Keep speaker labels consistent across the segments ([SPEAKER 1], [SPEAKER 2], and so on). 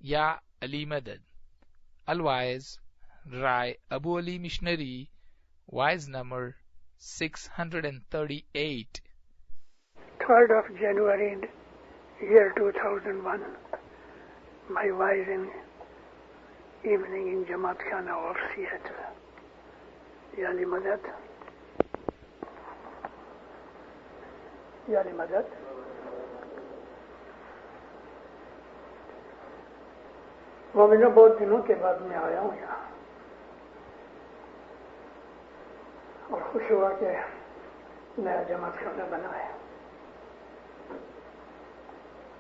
[SPEAKER 1] یا علی مدد. Otherwise, Rai Abu Ali Missionary, wise number 638.
[SPEAKER 2] 3rd of January, year 2001. My wise in evening in Jamaat Khana of Seattle. Ya Ali Madad. Ya Ali Madad. مومنوں بہت دنوں کے بعد میں آیا ہوں یہاں اور خوش ہوا کہ نیا جماعت خانہ بنا ہے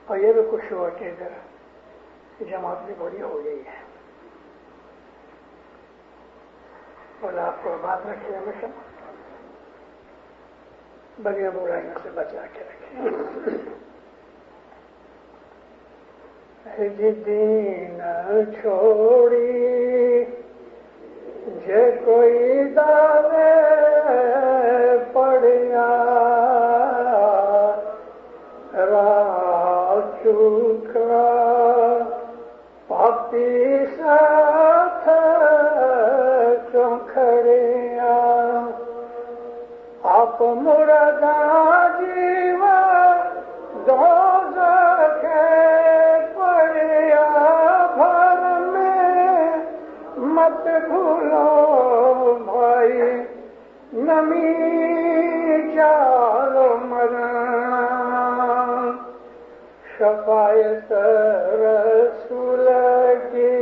[SPEAKER 2] اور یہ بھی خوش ہوا کہ ادھر جماعت بھی بڑی ہو گئی ہے اور آپ کو بات رکھے ہمیشہ بڑی برائیوں سے بچا کے رکھے دین چھوڑی جے کوئی دعوے پڑیا راہ چکا پاپی ساتھ چونکھڑیا آپ مردا جیوا دوزخ مت بھولو بھائی نمی چالو مرنا شفاعت رسول کی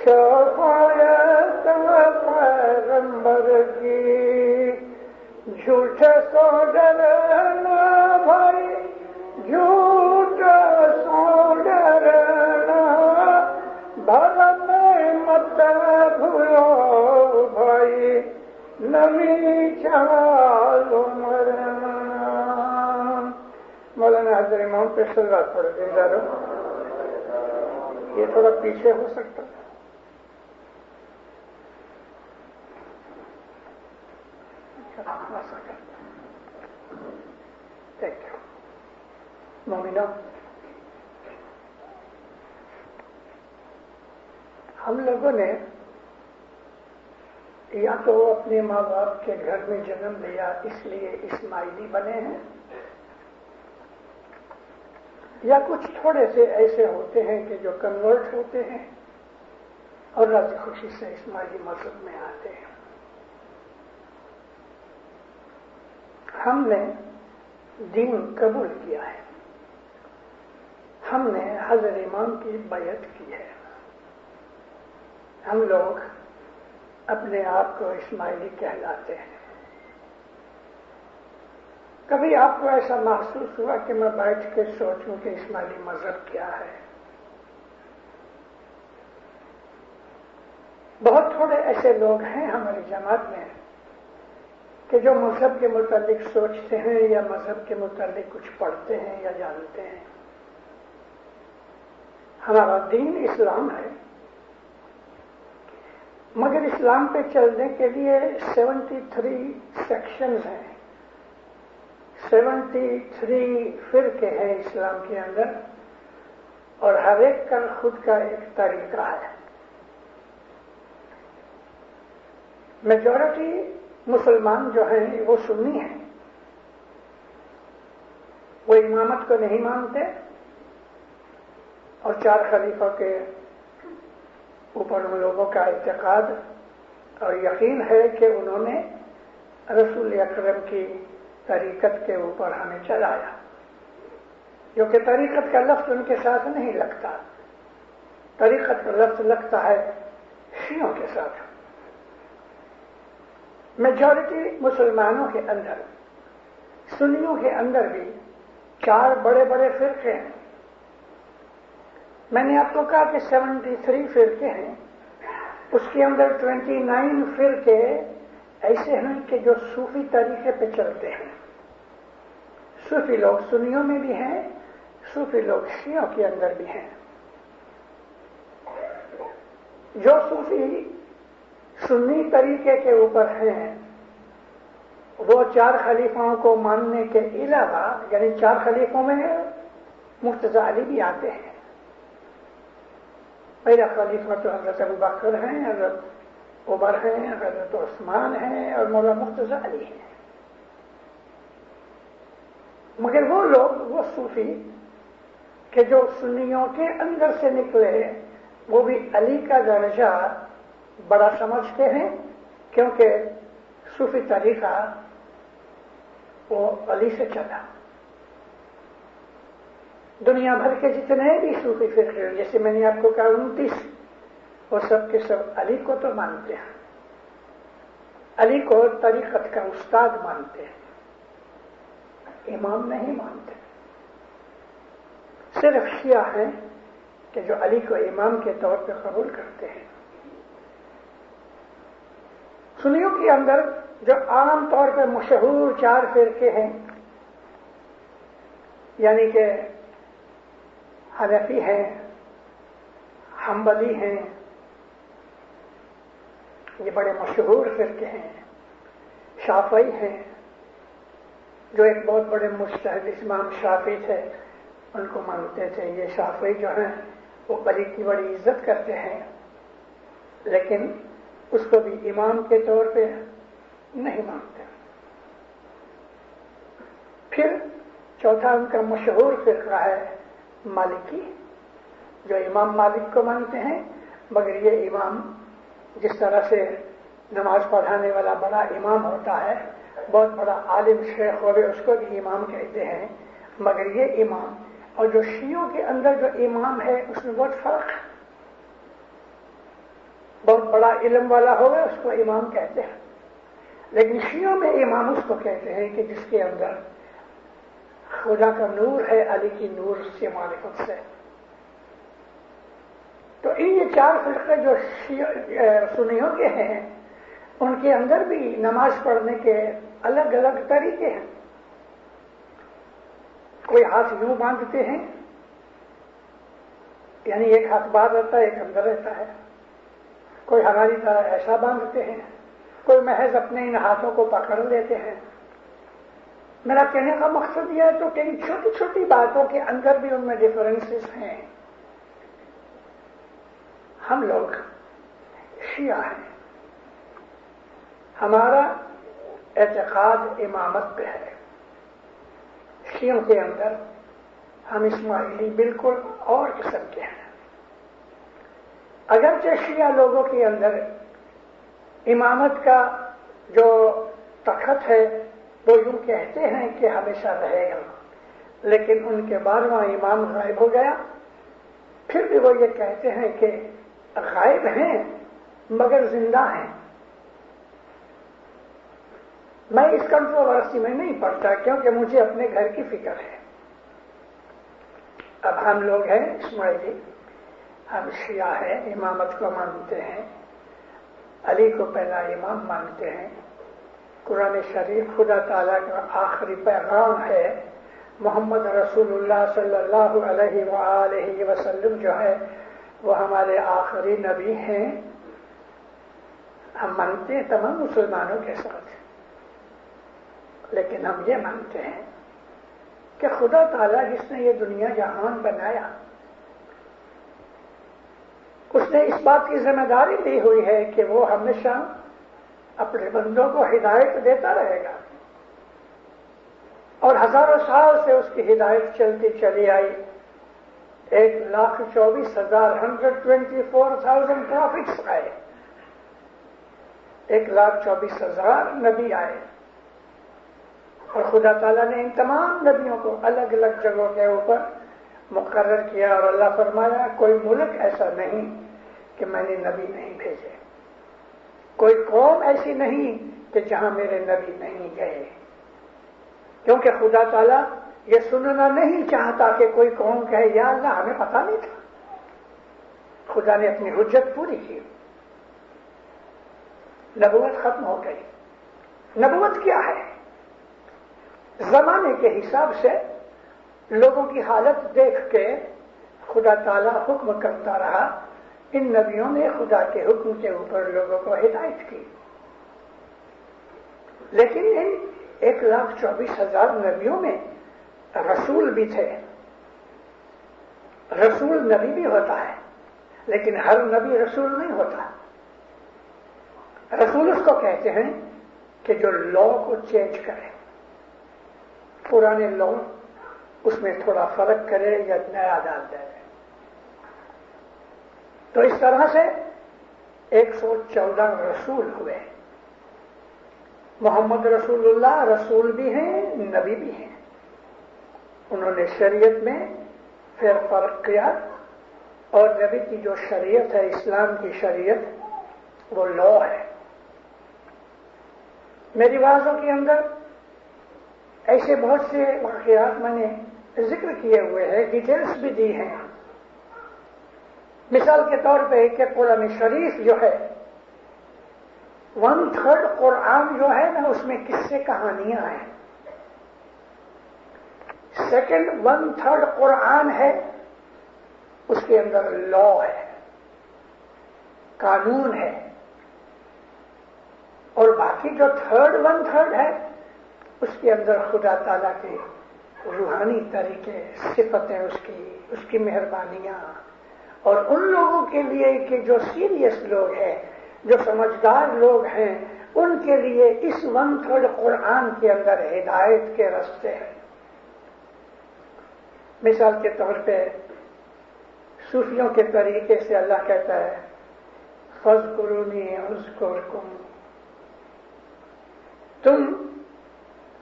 [SPEAKER 2] شفاعت پیغمبر کی جھوٹ سو ڈرنا بھائی جھوٹ سو ڈرنا بھرم مت بھولو بھائی نمی چالو مرنا. مولانا حضرت امام پہ صلوات پڑھ دیں ذرا. یہ تھوڑا پیچھے ہو سکتا ہے. Thank you. مومنہ ہم لوگوں نے یا تو اپنے ماں باپ کے گھر میں جنم لیا اس لیے اسماعیلی بنے ہیں یا کچھ تھوڑے سے ایسے ہوتے ہیں کہ جو کنورٹ ہوتے ہیں اور راضی خوشی سے اسماعیلی مذہب میں آتے ہیں. ہم نے دین قبول کیا ہے. ہم نے حضرت امام کی بیعت کی ہے. ہم لوگ اپنے آپ کو اسماعیلی کہلاتے ہیں. کبھی آپ کو ایسا محسوس ہوا کہ میں بیٹھ کے سوچوں کہ اسماعیلی مذہب کیا ہے؟ بہت تھوڑے ایسے لوگ ہیں ہماری جماعت میں کہ جو مذہب کے متعلق سوچتے ہیں یا مذہب کے متعلق کچھ پڑھتے ہیں یا جانتے ہیں. ہمارا دین اسلام ہے مگر اسلام پہ چلنے کے لیے 73 سیکشنز ہیں. 73 فرقے ہیں اسلام کے اندر اور ہر ایک کا خود کا ایک طریقہ ہے. میجورٹی مسلمان جو ہیں وہ سنی ہیں. وہ امامت کو نہیں مانتے اور 4 خلیفہ کے اوپر ان لوگوں کا اعتقاد اور یقین ہے کہ انہوں نے رسول اکرم کی طریقت کے اوپر ہمیں چلایا. جو کہ طریقت کا لفظ ان کے ساتھ نہیں لگتا. طریقت کا لفظ لگتا ہے شیعوں کے ساتھ. میجورٹی مسلمانوں کے اندر سنیوں کے اندر بھی 4 بڑے بڑے فرقے ہیں. میں نے آپ کو کہا کہ 73 فرقے ہیں. اس کے اندر 29 فرقے ایسے ہیں کہ جو صوفی طریقے پہ چلتے ہیں. صوفی لوگ سنیوں میں بھی ہیں, صوفی لوگ شیعوں کے اندر بھی ہیں. جو صوفی سنی طریقے کے اوپر ہیں وہ 4 خلیفاؤں کو ماننے کے علاوہ, یعنی 4 خلیفوں میں مرتضی علی بھی آتے ہیں, میرا خلیفہ تو حضرت ابو بکر ہیں، حضرت عمر ہیں، حضرت عثمان ہیں اور مولا مرتضیٰ علی ہیں. مگر وہ لوگ، وہ صوفی کہ جو سنیوں کے اندر سے نکلے، وہ بھی علی کا درجہ بڑا سمجھتے ہیں، کیونکہ صوفی طریقہ وہ علی سے چلا. دنیا بھر کے جتنے بھی صوفی فرقے، جیسے میں نے آپ کو کہا 29، وہ سب کے سب علی کو تو مانتے ہیں، علی کو طریقت کا استاد مانتے ہیں، امام نہیں مانتے. صرف شیعہ ہیں کہ جو علی کو امام کے طور پہ قبول کرتے ہیں. سنیوں کے اندر جو عام طور پہ مشہور 4 فرقے ہیں، یعنی کہ حنفی ہیں، حنبلی ہیں، یہ بڑے مشہور فرقے ہیں. شافعی ہیں، جو ایک بہت بڑے مجتہد امام شافعی تھے، ان کو مانتے تھے. یہ شافعی جو ہیں وہ علی کی بڑی عزت کرتے ہیں، لیکن اس کو بھی امام کے طور پہ نہیں مانتے. پھر چوتھا ان کا مشہور فرقہ ہے مالکی، جو امام مالک کو مانتے ہیں، مگر یہ امام جس طرح سے نماز پڑھانے والا بڑا امام ہوتا ہے، بہت بڑا عالم شیخ ہوئے، اس کو بھی امام کہتے ہیں، مگر یہ امام اور جو شیعوں کے اندر جو امام ہے اس میں بہت فرق ہے. بہت بڑا علم والا ہوگا اس کو امام کہتے ہیں، لیکن شیعوں میں امام اس کو کہتے ہیں کہ جس کے اندر خدا کا نور ہے، علی کی نور سے معرفت سے. تو یہ 4 فرقے جو سنیوں کے ہیں، ان کے اندر بھی نماز پڑھنے کے الگ الگ طریقے ہیں. کوئی ہاتھ یوں باندھتے ہیں، یعنی ایک ہاتھ باہر رہتا ہے، ایک اندر رہتا ہے. کوئی ہماری طرح ایسا باندھتے ہیں، کوئی محض اپنے ان ہاتھوں کو پکڑ لیتے ہیں. میرا کہنے کا مقصد یہ ہے تو کہ ان چھوٹی چھوٹی باتوں کے اندر بھی ان میں ڈفرینسز ہیں. ہم لوگ شیعہ ہیں، ہمارا اعتقاد امامت پہ ہے. شیعوں کے اندر ہم اسماعیلی بالکل اور قسم کے ہیں. اگرچہ شیعہ لوگوں کے اندر امامت کا جو تخت ہے وہ یوں کہتے ہیں کہ ہمیشہ رہے گا، لیکن ان کے 12واں امام غائب ہو گیا. پھر بھی وہ یہ کہتے ہیں کہ غائب ہیں مگر زندہ ہیں. میں اس کنٹروورسی میں نہیں پڑتا کیونکہ مجھے اپنے گھر کی فکر ہے. اب ہم لوگ ہیں اسماعیلی، ہم شیعہ ہیں، امامت کو مانتے ہیں، علی کو پہلا امام مانتے ہیں. قرآن شریف خدا تعالیٰ کا آخری پیغام ہے. محمد رسول اللہ صلی اللہ علیہ وآلہ وسلم جو ہے وہ ہمارے آخری نبی ہیں. ہم مانتے ہیں تمام مسلمانوں کے ساتھ، لیکن ہم یہ مانتے ہیں کہ خدا تعالیٰ جس نے یہ دنیا جہان بنایا، اس نے اس بات کی ذمہ داری لی ہوئی ہے کہ وہ ہمیشہ اپنے بندوں کو ہدایت دیتا رہے گا، اور ہزاروں سال سے اس کی ہدایت چلتی چلی آئی. 1,24,000 124,000 پروفٹس آئے، 1,24,000 نبی آئے، اور خدا تعالیٰ نے ان تمام نبیوں کو الگ الگ جگہوں کے اوپر مقرر کیا. اور اللہ فرمایا کوئی ملک ایسا نہیں کہ میں نے نبی نہیں بھیجے، کوئی قوم ایسی نہیں کہ جہاں میرے نبی نہیں گئے. کیونکہ خدا تعالیٰ یہ سننا نہیں چاہتا کہ کوئی قوم کہے یا اللہ ہمیں پتہ نہیں تھا. خدا نے اپنی حجت پوری کی، نبوت ختم ہو گئی. نبوت کیا ہے؟ زمانے کے حساب سے لوگوں کی حالت دیکھ کے خدا تعالیٰ حکم کرتا رہا. ان نبیوں نے خدا کے حکم کے اوپر لوگوں کو ہدایت کی، لیکن ان 1,24,000 نبیوں میں رسول بھی تھے. رسول نبی بھی ہوتا ہے، لیکن ہر نبی رسول نہیں ہوتا. رسول اس کو کہتے ہیں کہ جو لا کو چینج کرے، پرانے لا اس میں تھوڑا فرق کرے یا نیا ڈال دے. تو اس طرح سے 114 رسول ہوئے. محمد رسول اللہ رسول بھی ہیں، نبی بھی ہیں. انہوں نے شریعت میں پھر فرق کیا، اور نبی کی جو شریعت ہے، اسلام کی شریعت، وہ لا ہے. میری باتوں کے اندر ایسے بہت سے واقعات میں نے ذکر کیے ہوئے ہیں، ڈیٹیلز بھی دی ہیں. مثال کے طور پہ کہ قرآن شریف جو ہے 1/3 قرآن جو ہے نا، اس میں قصے کہانیاں ہیں. سیکنڈ 1/3 قرآن ہے، اس کے اندر لا ہے، قانون ہے. اور باقی جو 1/3 ہے، اس کے اندر خدا تعالیٰ کے روحانی طریقے، صفتیں اس کی مہربانیاں. اور ان لوگوں کے لیے کہ جو سیریس لوگ ہیں، جو سمجھدار لوگ ہیں، ان کے لیے اس 1/3 قرآن کے اندر ہدایت کے راستے ہیں. مثال کے طور پہ صوفیوں کے طریقے سے اللہ کہتا ہے فَاذْكُرُونِي أَذْكُرْكُمْ. تم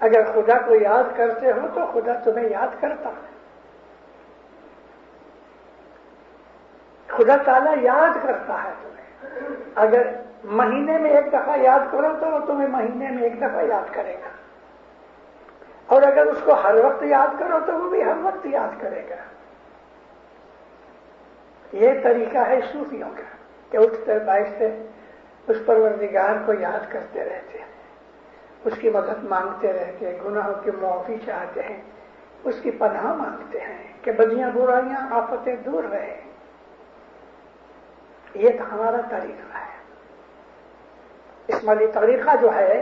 [SPEAKER 2] اگر خدا کو یاد کرتے ہو تو خدا تمہیں یاد کرتا ہے. خدا تعالیٰ یاد کرتا ہے تمہیں. اگر مہینے میں ایک دفعہ یاد کرو تو وہ تمہیں مہینے میں ایک دفعہ یاد کرے گا، اور اگر اس کو ہر وقت یاد کرو تو وہ بھی ہر وقت یاد کرے گا. یہ طریقہ ہے صوفیوں کا کہ اٹھتے بیٹھتے اس پروردگار کو یاد کرتے رہتے ہیں، اس کی مدد مانگتے رہتے ہیں، گناہوں کی معافی چاہتے ہیں، اس کی پناہ مانگتے ہیں کہ بدیاں برائیاں آفتیں دور رہے. یہ تو ہمارا طریقہ ہے. اسماعیلی طریقہ جو ہے،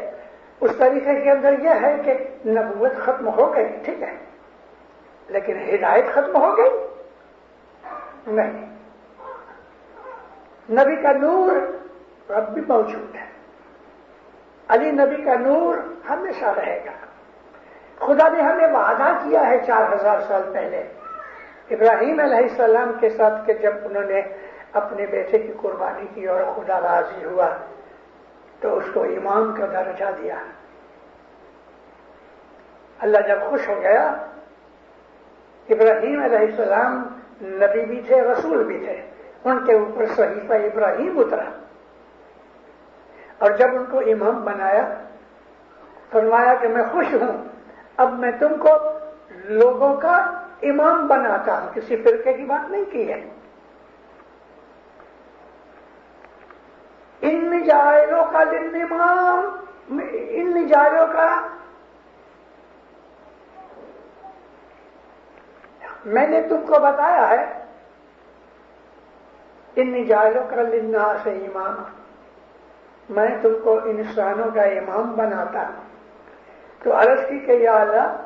[SPEAKER 2] اس طریقے کے اندر یہ ہے کہ نبوت ختم ہو گئی، ٹھیک ہے، لیکن ہدایت ختم ہو گئی نہیں. نبی کا نور اب بھی موجود ہے. علی نبی کا نور ہمیشہ رہے گا. خدا نے ہمیں وعدہ کیا ہے 4000 سال پہلے ابراہیم علیہ السلام کے ساتھ کہ جب انہوں نے اپنے بیٹے کی قربانی کی اور خدا راضی ہوا تو اس کو امام کا درجہ دیا. اللہ جب خوش ہو گیا، ابراہیم علیہ السلام نبی بھی تھے، رسول بھی تھے، ان کے اوپر صحیفہ ابراہیم اترا، اور جب ان کو امام بنایا فرمایا کہ میں خوش ہوں، اب میں تم کو لوگوں کا امام بناتا ہوں. کسی فرقے کی بات نہیں کی ہے. ان جائلوں کا للامام، ان جائلوں کا میں نے تم کو بتایا ہے، ان جائلوں کا للناس امام، میں تم کو انسانوں کا امام بناتا ہوں. تو عرض کی کہ یا اللہ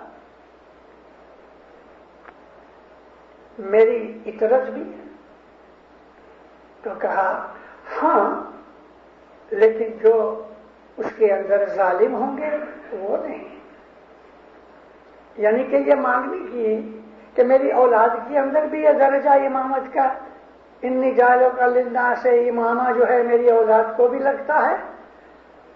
[SPEAKER 2] میری اطرت بھی ہے. تو کہا ہاں، لیکن جو اس کے اندر ظالم ہوں گے وہ نہیں. یعنی کہ یہ مانگنی کی کہ میری اولاد کے اندر بھی یہ درجہ امامت کا، انی جالوں کا للناس امامہ جو ہے میری اولاد کو بھی لگتا ہے.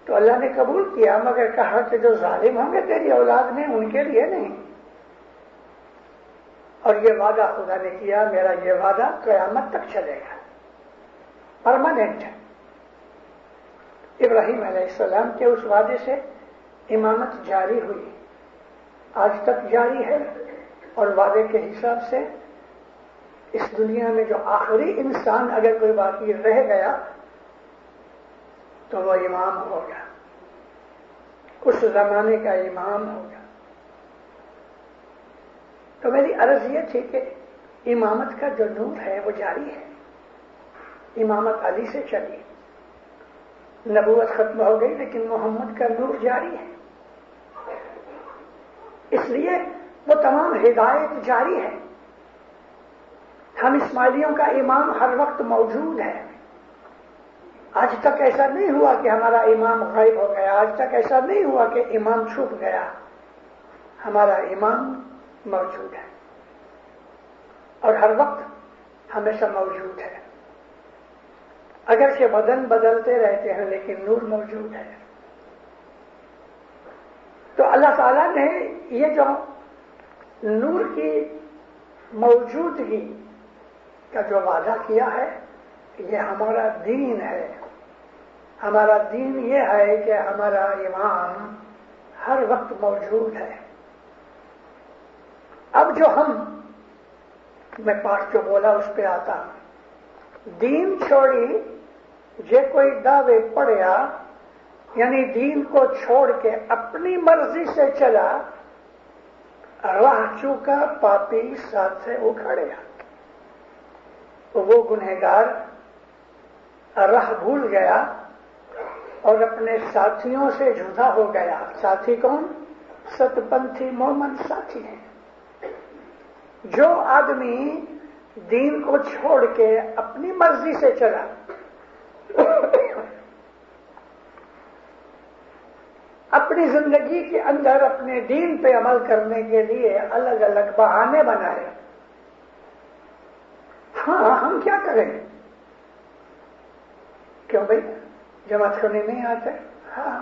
[SPEAKER 2] تو اللہ نے قبول کیا، مگر کہا کہ جو ظالم ہوں گے تیری اولاد میں ان کے لیے نہیں. اور یہ وعدہ خدا نے کیا، میرا یہ وعدہ قیامت تک چلے گا، پرماننٹ. ابراہیم علیہ السلام کے اس وعدے سے امامت جاری ہوئی، آج تک جاری ہے. اور وعدے کے حساب سے اس دنیا میں جو آخری انسان اگر کوئی باقی رہ گیا تو وہ امام ہوگا، اس زمانے کا امام ہوگا. تو میری عرض یہ تھی کہ امامت کا جو نور ہے وہ جاری ہے. امامت علی سے چلی، نبوت ختم ہو گئی لیکن محمد کا نور جاری ہے. اس لیے وہ تمام ہدایت جاری ہے. ہم اسماعیلیوں کا امام ہر وقت موجود ہے. آج تک ایسا نہیں ہوا کہ ہمارا امام غائب ہو گیا. آج تک ایسا نہیں ہوا کہ امام چھپ گیا. ہمارا امام موجود ہے اور ہر وقت ہمیشہ موجود ہے. اگرچہ بدن بدلتے رہتے ہیں لیکن نور موجود ہے. تو اللہ تعالیٰ نے یہ جو نور کی موجودگی کا جو وعدہ کیا ہے یہ ہمارا دین ہے. ہمارا دین یہ ہے کہ ہمارا امام ہر وقت موجود ہے. اب جو میں پاٹ جو بولا اس پہ آتا ہوں. دین چھوڑی جے کوئی دعوے پڑیا یعنی دین کو چھوڑ کے اپنی مرضی سے چلا راہ چوکا پاپی ساتھ سے اکھڑیا. وہ گنہگار راہ بھول گیا اور اپنے ساتھیوں سے جدا ہو گیا. ساتھی کون؟ ست پنتھی مومن ساتھی ہیں. جو آدمی دین کو چھوڑ کے اپنی مرضی سے چلا اپنی زندگی کے اندر اپنے دین پہ عمل کرنے کے لیے الگ الگ بہانے بنائے. ہاں ہم کیا کریں؟ کیوں بھائی جماعت کرنے نہیں آتے؟ ہاں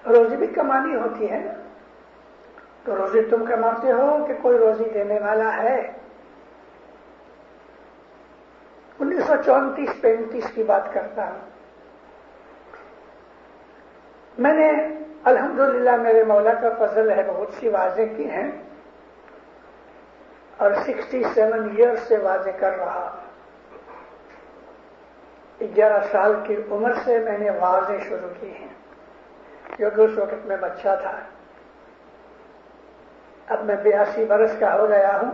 [SPEAKER 2] روزی بھی کمانی ہوتی ہے نا. تو روزی تم کماتے ہو کہ کوئی روزی دینے والا ہے؟ 1934-35 کی بات کرتا ہوں. میں نے الحمدللہ میرے مولا کا فضل ہے بہت سی واضح کی ہیں اور 67 ایئر سے واضح کر رہا. 11 سال کی عمر سے میں نے واضح شروع کی ہیں کیونکہ اس وقت میں بچہ تھا. اب میں 82 برس کا ہو گیا ہوں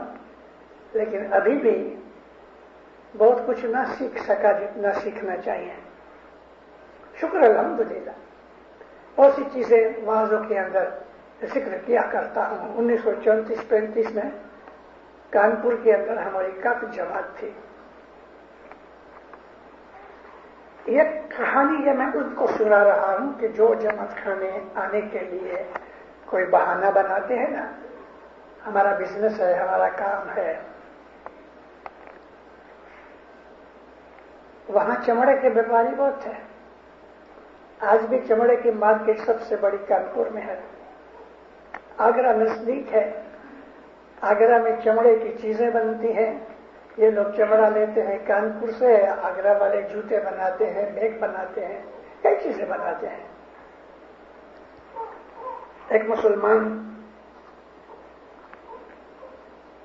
[SPEAKER 2] لیکن ابھی بھی بہت کچھ نہ سیکھ سکا جتنا سیکھنا چاہیے. شکر الحمدللہ. بہت سی چیزیں واضحوں کے اندر ذکر کیا کرتا ہوں. 1934-35 میں کانپور کے اندر ہماری کاف جماعت تھی. یہ کہانی یہ میں ان کو سنا رہا ہوں کہ جو جماعت خانے آنے کے لیے کوئی بہانہ بناتے ہیں نا، ہمارا بزنس ہے، ہمارا کام ہے. وہاں چمڑے کے بیپاری بہت تھے. آج بھی چمڑے کی مارکیٹ سب سے بڑی کانپور میں ہے. آگرہ نزدیک ہے. آگرہ میں چمڑے کی چیزیں بنتی ہیں. یہ لوگ چمڑا لیتے ہیں کانپور سے. آگرہ والے جوتے بناتے ہیں، بیگ بناتے ہیں، کئی چیزیں بناتے ہیں. ایک مسلمان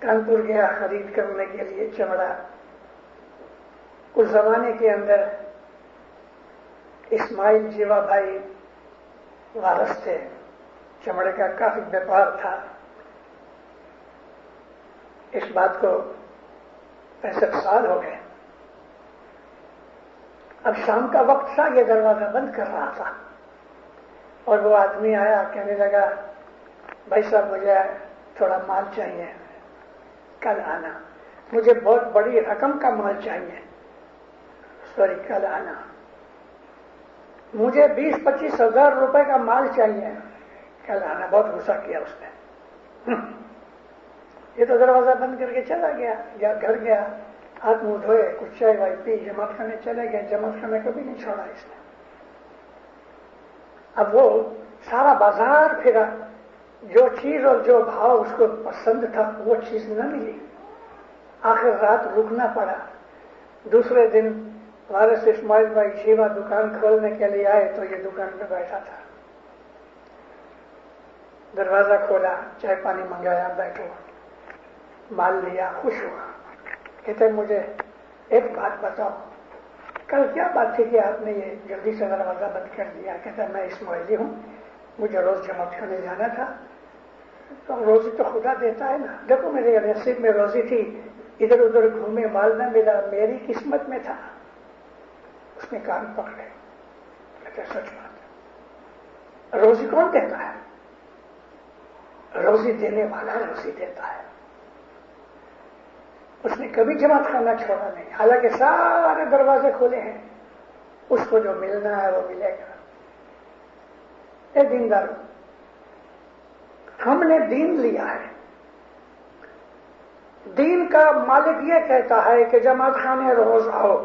[SPEAKER 2] کانپور گیا خرید کرنے کے لیے چمڑا. اس زمانے کے اندر اسماعیل جیوا بھائی وارث تھے. چمڑے کا کافی بیپار تھا. اس بات کو 65 سال ہو گئے. اب شام کا وقت تھا. یہ دروازہ بند کر رہا تھا اور وہ آدمی آیا. کہنے لگا بھائی صاحب مجھے تھوڑا مال چاہیے، کل آنا. مجھے بہت بڑی رقم کا مال چاہیے، سوری کل آنا. مجھے 20-25 ہزار روپے کا مال چاہیے، کل آنا. بہت غصہ کیا اس نے. یہ تو دروازہ بند کر کے چلا گیا. گھر گیا، ہاتھ منہ دھوئے، کچھ چائے وائی پی، جماعت خانے چلے گئے. جماعت خانے کبھی نہیں چھوڑا اس نے. اب وہ سارا بازار پھرا. جو چیز اور جو بھاؤ اس کو پسند تھا وہ چیز نہ ملی. آخر رات رکنا پڑا. دوسرے دن وارث اسماعیل بھائی جیوا دکان کھولنے کے لیے آئے تو یہ دکان پہ بیٹھا تھا. دروازہ کھولا، چائے پانی منگایا، بیٹھو، مال لیا، خوش ہوا. کہتے مجھے ایک بات بتاؤ، کل کیا بات تھی کہ آپ نے یہ جلدی سے دروازہ بند کر دیا؟ کہتا میں اسماعیلی ہوں، مجھے روز جماعت کرنے جانا تھا. تو روزی تو خدا دیتا ہے نا. دیکھو میرے نصیب میں روزی تھی، ادھر ادھر گھومے، مال نہ ملا، میری قسمت میں تھا. اس نے کان پکڑے. کہتے سچ بات ہے. روزی کون دیتا ہے؟ روزی دینے والا روزی دیتا ہے. اس نے کبھی جماعت خانہ چھوڑا نہیں، حالانکہ سارے دروازے کھولے ہیں، اس کو جو ملنا ہے وہ ملے گا۔ اے دیندار، ہم نے دین لیا ہے، دین کا مالک یہ کہتا ہے کہ جماعت خانے روز آؤ،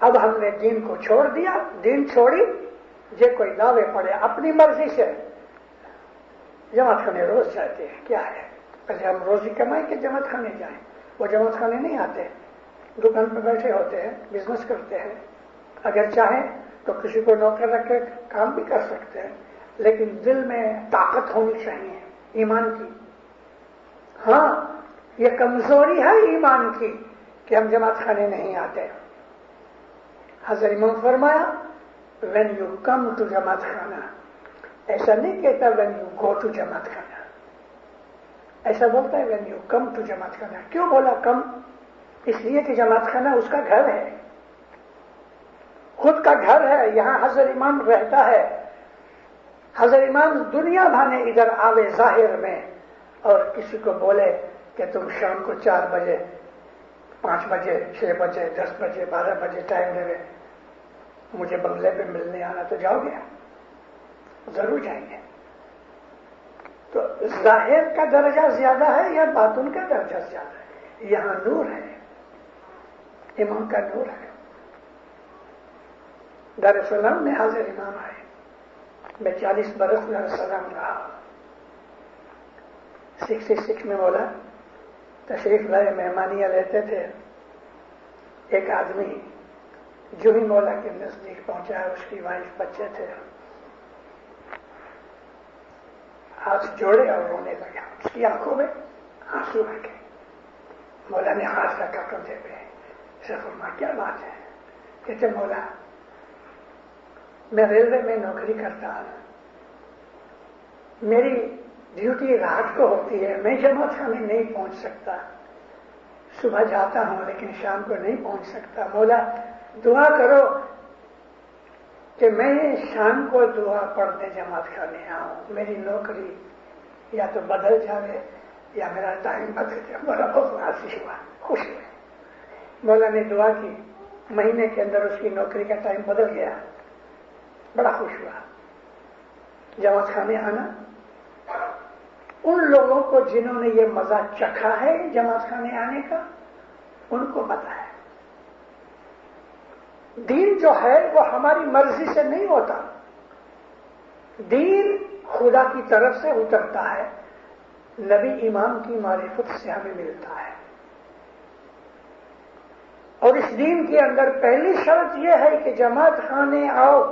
[SPEAKER 2] اب ہم نے دین کو چھوڑ دیا، دین چھوڑی، یہ کوئی دعوے پڑے اپنی مرضی سے جماعت خانے روز جاتے ہیں، کیا ہے؟ پہلے ہم روزی کمائیں کہ جماعت خانے جائیں؟ وہ جماعت خانے نہیں آتے، دکان پہ بیٹھے ہوتے ہیں، بزنس کرتے ہیں، اگر چاہیں تو کسی کو نوکر رکھ کے کام بھی کر سکتے ہیں، لیکن دل میں طاقت ہونی چاہیے ایمان کی۔ ہاں، یہ کمزوری ہے ایمان کی کہ ہم جماعت خانے نہیں آتے۔ حضرت امام فرمایا when you come to جماعت خانہ، ایسا نہیں کہتا when you go to جماعت خانہ، ایسا بولتا ہے when you come to جماعت خانہ۔ کیوں بولا کم؟ اس لیے کہ جماعت خانہ اس کا گھر ہے، خود کا گھر ہے، یہاں حضرت امام رہتا ہے۔ حضرت امام دنیا بھانے ادھر آوے ظاہر میں اور کسی کو بولے کہ تم شام کو 4 بجے 5 بجے 6 بجے 10 بجے 12 بجے ٹائم دے، مجھے بنگلے پہ ملنے آنا، تو جاؤ گے؟ ضرور جائیں گے۔ تو ظاہر کا درجہ زیادہ ہے یا باطن کا درجہ زیادہ ہے؟ یہاں نور ہے، امام کا نور ہے۔ دار السلام میں حاضر امام آئے، میں 40 برس دار السلام رہا، 66 میں مولا تشریف لائے، مہمانیاں لیتے تھے۔ ایک آدمی جو ہی مولا کے نزدیک پہنچا ہے، اس کی وائف بچے تھے، ہاتھ جوڑے اور رونے لگا، اس کی آنکھوں میں آنسو آ گئے۔ مولا نے ہاتھ رکھا کندھے پہ، اسے فرمایا کیا بات ہے؟ کہتے مولا میں ریلوے میں نوکری کرتا ہوں، میری ڈیوٹی رات کو ہوتی ہے، میں جماعت خانے نہیں پہنچ سکتا، صبح جاتا ہوں لیکن شام کو نہیں پہنچ سکتا، مولا دعا کرو کہ میں شام کو دعا پڑھنے جماعت خانے آؤں، میری نوکری یا تو بدل جائے یا میرا ٹائم بدل جائے۔ مولا بہت راضی ہوا، خوش ہوئے۔ مولا نے دعا کی، مہینے کے اندر اس کی نوکری کا ٹائم بدل گیا، بڑا خوش ہوا۔ جماعت خانے آنا ان لوگوں کو جنہوں نے یہ مزہ چکھا ہے جماعت خانے آنے کا، ان کو پتا ہے دین جو ہے وہ ہماری مرضی سے نہیں ہوتا، دین خدا کی طرف سے اترتا ہے، نبی امام کی معرفت سے ہمیں ملتا ہے۔ اور اس دین کے اندر پہلی شرط یہ ہے کہ جماعت خانے آؤ،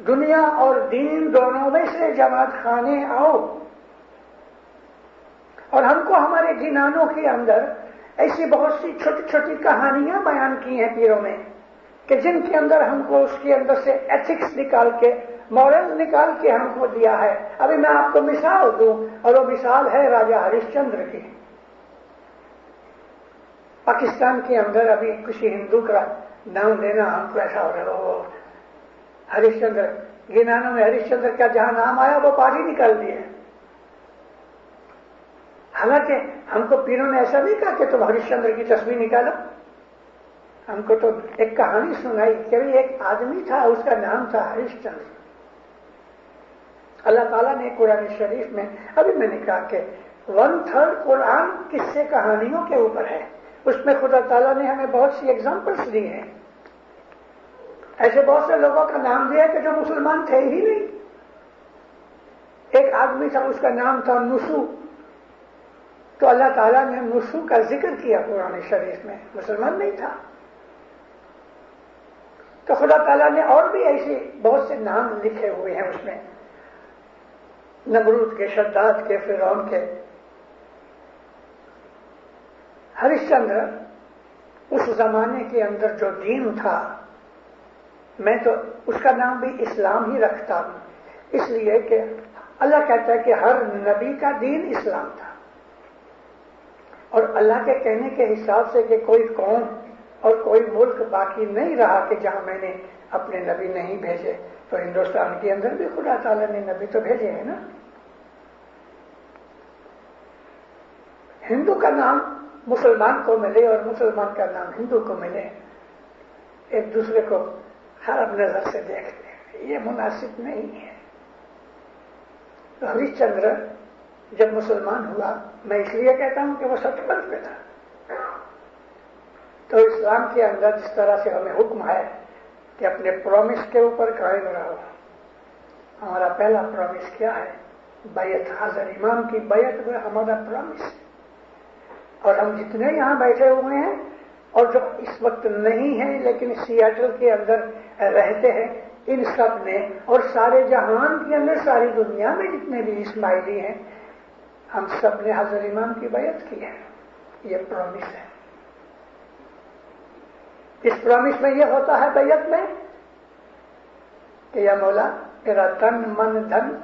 [SPEAKER 2] دنیا اور دین دونوں میں سے جماعت خانے آؤ۔ اور ہم کو ہمارے جنانوں کے اندر ایسی بہت سی چھوٹی چھوٹی کہانیاں بیان کی ہیں پیروں نے کہ جن کے اندر ہم کو اس کے اندر سے ایتھکس نکال کے، مورل نکال کے ہم کو دیا ہے۔ ابھی میں آپ کو مثال دوں، اور وہ مثال ہے راجہ ہریش چندر کی۔ پاکستان کے اندر ابھی کسی ہندو کا نام لینا ہم کو ایسا ہو رہا ہو، ہریش چندر، گنانوں میں ہریش چندر کا جہاں نام آیا وہ پاٹی نکال دیے۔ حالانکہ ہم کو پیروں نے ایسا نہیں کہا کہ تم ہریش چندر کی تصویر نکالو، ہم کو تو ایک کہانی سنائی کہ ایک آدمی تھا، اس کا نام تھا ہریش چندر۔ اللہ تعالیٰ نے قرآن شریف میں، ابھی میں نے کہا کہ 1/3 قرآن قصے کہانیوں کے اوپر ہے، اس میں خدا تعالیٰ نے ہمیں بہت سی ایگزامپلس دی ہیں، ایسے بہت سے لوگوں کا نام دیا کہ جو مسلمان تھے ہی نہیں۔ ایک آدمی تھا، اس کا نام تھا نسو، تو اللہ تعالیٰ نے نسو کا ذکر کیا قرآن شریف میں، مسلمان نہیں تھا۔ تو خدا تعالیٰ نے اور بھی ایسے بہت سے نام لکھے ہوئے ہیں اس میں، نمرود کے، شداد کے، فرعون کے۔ ہریش چندر اس زمانے کے اندر جو دین تھا، میں تو اس کا نام بھی اسلام ہی رکھتا ہوں، اس لیے کہ اللہ کہتا ہے کہ ہر نبی کا دین اسلام تھا، اور اللہ کے کہنے کے حساب سے کہ کوئی قوم اور کوئی ملک باقی نہیں رہا کہ جہاں میں نے اپنے نبی نہیں بھیجے، تو ہندوستان کے اندر بھی خدا تعالیٰ نے نبی تو بھیجے ہیں نا۔ کا نام مسلمان کو ملے اور مسلمان کا نام ہندو کو ملے، ایک دوسرے کو خراب نظر سے دیکھتے ہیں، یہ مناسب نہیں ہے۔ تو ہریش چندر جب مسلمان ہوا، میں اس لیے کہتا ہوں کہ وہ سچ پہ تھا، تو اسلام کے اندر جس طرح سے ہمیں حکم ہے کہ اپنے پرومس کے اوپر قائم رہو، ہمارا پہلا پرومس کیا ہے؟ بیعت حضرت امام کی بیعت میں ہمارا پرومس ہے۔ اور ہم جتنے یہاں بیٹھے ہوئے ہیں اور جو اس وقت نہیں ہیں لیکن سیاٹل کے اندر رہتے ہیں، ان سب نے اور سارے جہان کے اندر ساری دنیا میں جتنے بھی اسماعیلی ہیں، ہم سب نے حضرت امام کی بیعت کی ہے۔ یہ پرومس ہے۔ اس پرومس میں یہ ہوتا ہے بیعت میں کہ یا مولا میرا تن من دھن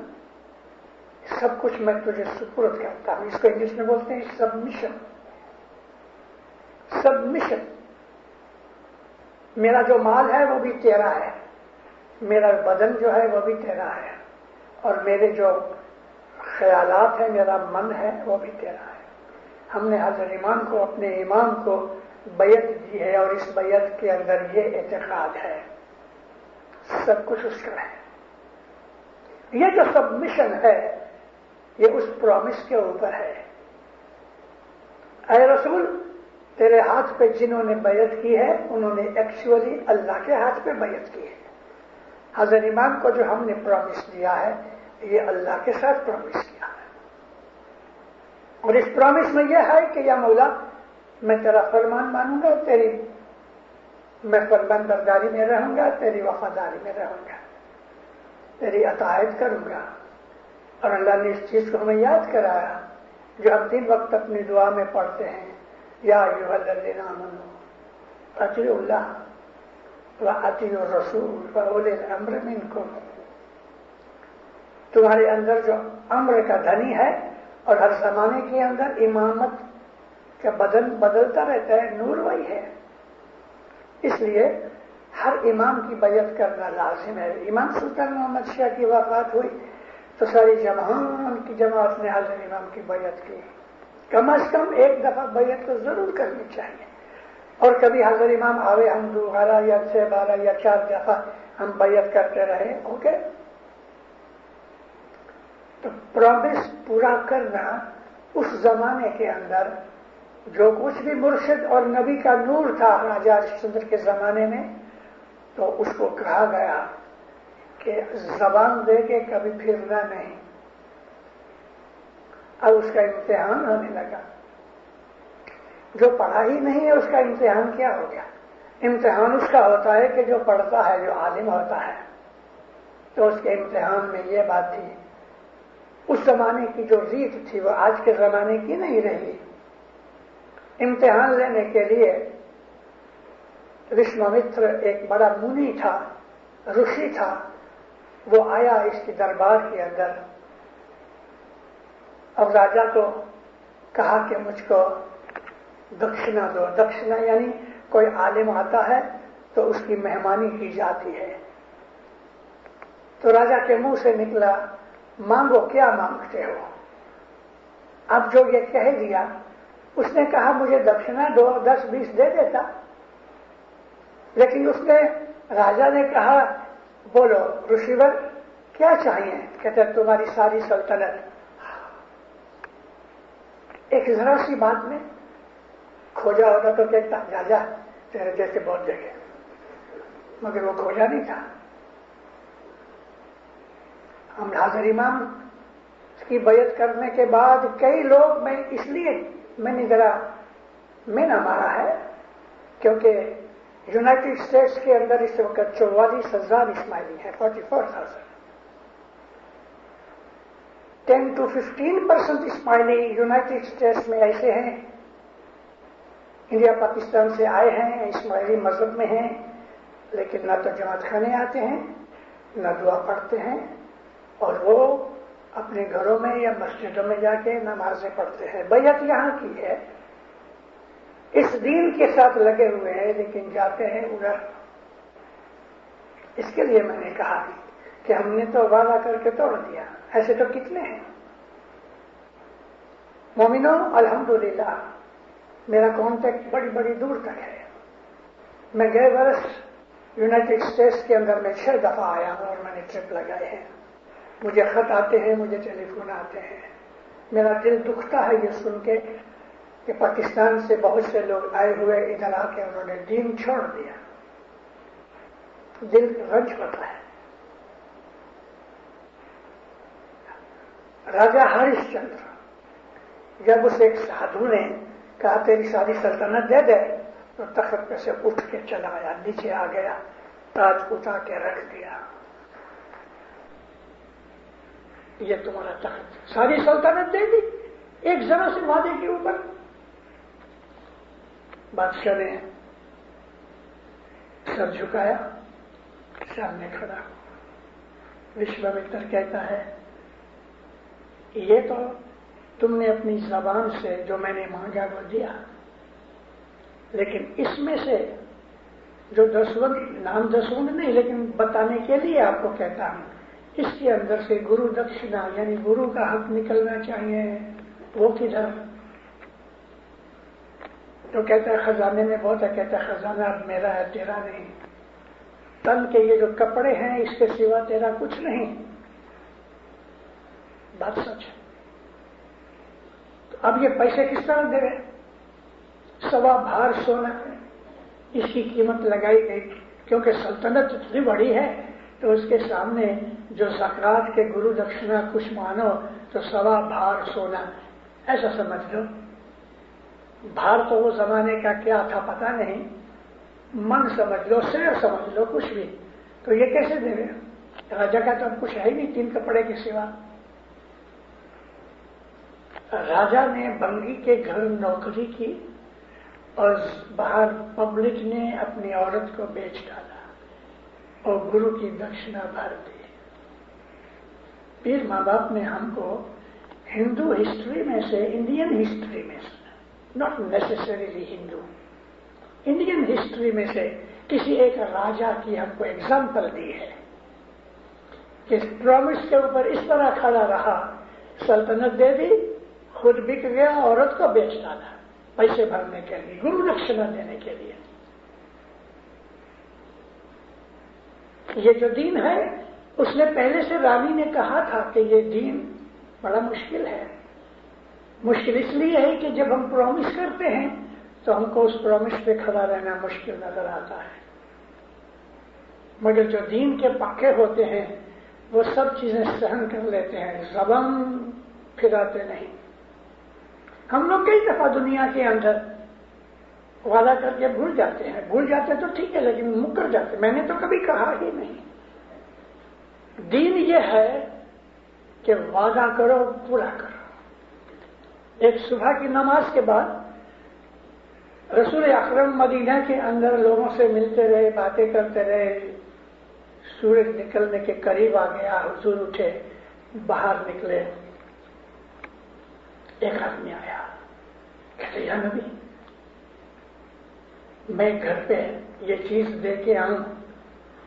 [SPEAKER 2] سب کچھ میں تجھے سپرد کرتا ہوں۔ اس کو انگلش میں بولتے ہیں سبمیشن۔ سبمیشن، میرا جو مال ہے وہ بھی تیرا ہے، میرا بدن جو ہے وہ بھی تیرا ہے، اور میرے جو خیالات ہیں، میرا من ہے وہ بھی تیرا ہے۔ ہم نے حضرت امام کو، اپنے امام کو بیعت دی ہے، اور اس بیعت کے اندر یہ اعتقاد ہے سب کچھ اس کا ہے۔ یہ جو سبمیشن ہے یہ اس پرومس کے اوپر ہے۔ اے رسول، تیرے ہاتھ پہ جنہوں نے بیعت کی ہے انہوں نے ایکچولی اللہ کے ہاتھ پہ بیعت کی ہے۔ حضرت امام کو جو ہم نے پرومس دیا ہے یہ اللہ کے ساتھ پرومس کیا ہے، اور اس پرومس میں یہ ہے کہ یا مولا میں تیرا فرمان مانوں گا، میں فرمان برداری میں رہوں گا، تیری وفاداری میں رہوں گا، تیری اطاعت کروں گا۔ اور اللہ نے اس چیز کو ہمیں یاد کرایا جو ہم 3 وقت اپنی دعا میں پڑھتے ہیں، یا ایھا الذین آمنوا اطیعوا اللہ واطیعوا الرسول واولی الامر منکم۔ تمہارے اندر جو امر کا دھنی ہے، اور ہر زمانے کے اندر امامت کا بدن بدلتا رہتا ہے، نور وہی ہے، اس لیے ہر امام کی بیعت کرنا لازم ہے۔ امام سلطان محمد شاہ کی وفات ہوئی تو ساری جہان کی جماعت نے حضرت امام کی بیعت کی۔ کم از کم ایک دفعہ بیعت تو ضرور کرنی چاہیے، اور کبھی حضرت امام آوے ہم دوبارہ یا 6 12 یا 4 دفعہ ہم بیعت کرتے رہے، اوکے۔ تو پرومس پورا کرنا اس زمانے کے اندر جو کچھ بھی مرشد اور نبی کا نور تھا راجہ ہریش چندر کے زمانے میں، تو اس کو کہا گیا کہ زبان دے کے کبھی پھرنا نہیں۔ اب اس کا امتحان ہونے لگا، جو پڑھا ہی نہیں ہے اس کا امتحان کیا ہو گیا؟ امتحان اس کا ہوتا ہے کہ جو پڑھتا ہے، جو عالم ہوتا ہے۔ تو اس کے امتحان میں یہ بات تھی، اس زمانے کی جو ریت تھی وہ آج کے زمانے کی نہیں رہی۔ امتحان لینے کے لیے وشوامتر ایک بڑا منی تھا، رشی تھا، وہ آیا اس کی دربار کے اندر۔ اب راجا کو کہا کہ مجھ کو دکشنا دو۔ دکشنا یعنی کوئی عالم آتا ہے تو اس کی مہمانی کی جاتی ہے۔ تو راجا کے منہ سے نکلا، مانگو، کیا مانگتے ہو؟ اب جو یہ کہہ دیا، اس نے کہا مجھے دکشنا دو، 10 20 دے دیتا، لیکن اس نے، راجا نے کہا بولو رشیور کیا چاہیے؟ کہتے تمہاری ساری سلطنت۔ ایک ذرا سی بات میں کھوجا ہوتا تو کہتا راجا تیرے جیسے بہت دیکھے، مگر وہ کھوجا نہیں تھا۔ ہم حضرت امام کی بیعت کرنے کے بعد کئی لوگ، میں اس لیے میں نے ذرا میں نہ مارا ہے کیونکہ یونائٹڈ اسٹیٹس کے اندر اس وقت 44,000 اسماعیلی ہیں، 44,000۔ 10 to 15% اسماعیلی یونائٹڈ اسٹیٹس میں ایسے ہیں، انڈیا پاکستان سے آئے ہیں، اسماعیلی مذہب میں ہیں، لیکن نہ تو جماعت خانے آتے ہیں، نہ دعا پڑھتے ہیں، اور وہ اپنے گھروں میں یا مسجدوں میں جا کے نمازیں پڑھتے ہیں۔ بیعت یہاں کی ہے، اس دین کے ساتھ لگے ہوئے ہیں، لیکن جاتے ہیں ادھر۔ اس کے لیے میں نے کہا کہ ہم نے تو وعدہ کر کے توڑ دیا، ایسے تو کتنے ہیں۔ مومنوں، الحمدللہ میرا کانٹیکٹ بڑی بڑی دور تک ہے. میں گئے برس یونائٹڈ اسٹیٹس کے اندر میں 6 دفعہ آیا ہوں اور میں نے ٹرپ لگائے ہیں. مجھے خط آتے ہیں, مجھے ٹیلی فون آتے ہیں. میرا دل دکھتا ہے یہ سن کے کہ پاکستان سے بہت سے لوگ آئے ہوئے ادھر آ کے انہوں نے دین چھوڑ دیا. دل رنج ہوتا ہے. راجا ہریش چندر جب اس ایک سادھو نے کہا تیری ساری سلطنت دے دے تو تخت پہ سے اٹھ کے چلا آیا, نیچے آ گیا, تاج اٹھا کے رکھ دیا. یہ تمہارا تخت, ساری سلطنت دے دی ایک ذرا سے وعدے کے اوپر. بادشاہ نے سر جھکایا, سامنے کھڑا. وشوامتر کہتا ہے یہ تو تم نے اپنی زبان سے جو میں نے مانگا وہ دیا, لیکن اس میں سے جو دسوند, نام دسوند نہیں لیکن بتانے کے لیے آپ کو کہتا ہوں, اس کے اندر سے گرو دکشنا یعنی گرو کا حق نکلنا چاہیے, وہ کدھر؟ تو کہتا ہے خزانے میں بہت ہے. کہتا ہے خزانہ اب میرا ہے, تیرا نہیں. تن کے یہ جو کپڑے ہیں اس کے سوا تیرا کچھ نہیں. بات سچ ہے. تو اب یہ پیسے کس طرح دے رہے؟ 1.25 بھار سونا اس کی قیمت لگائی گئی, کیونکہ سلطنت اتنی بڑی ہے تو اس کے سامنے جو زکوٰۃ کے گرو دکشنا کچھ مانو تو 1.25 بھار سونا, ایسا سمجھ لو. بھار تو وہ زمانے کا کیا تھا پتہ نہیں, من سمجھ لو, شہر سمجھ لو, کچھ بھی. تو یہ کیسے دے رہے؟ راجا کا تو کچھ ہے ہی نہیں 3 کپڑے کے سوا. راجا نے بنگی کے گھر نوکری کی اور باہر پبلک نے اپنی عورت کو بیچ ڈالا اور گرو کی دکشنا بھر دی. پیر ماں باپ نے ہم کو ہندو ہسٹری میں سے, انڈین ہسٹری میں سے, ناٹ نیسیسریلی ہندو, انڈین ہسٹری میں سے کسی ایک راجا کی ہم کو ایگزامپل دی ہے کہ پرومس کے اوپر اس طرح کھڑا رہا, سلطنت دے دی, خود بک گیا, عورت کو بیچ ڈالا پیسے بھرنے کے لیے, گرو دکشنا دینے کے لیے. یہ جو دین ہے اس نے پہلے سے رانی نے کہا تھا کہ یہ دین بڑا مشکل ہے. مشکل اس لیے ہے کہ جب ہم پرومس کرتے ہیں تو ہم کو اس پرومس پہ کھڑا رہنا مشکل نظر آتا ہے, مگر جو دین کے پکے ہوتے ہیں وہ سب چیزیں سہن کر لیتے ہیں, زبان پھراتے نہیں. ہم لوگ کئی دفعہ دنیا کے اندر وعدہ کر کے بھول جاتے ہیں, بھول جاتے تو ٹھیک ہے لیکن مکر جاتے. میں نے تو کبھی کہا ہی نہیں. دین یہ ہے کہ وعدہ کرو, پورا کرو. ایک صبح کی نماز کے بعد رسول اکرم مدینہ کے اندر لوگوں سے ملتے رہے, باتیں کرتے رہے. سورج نکلنے کے قریب آ گیا, حضور اٹھے, باہر نکلے. ایک آدمی آیا, کہتے یا نبی میں گھر پہ یہ چیز دے کے آؤں؟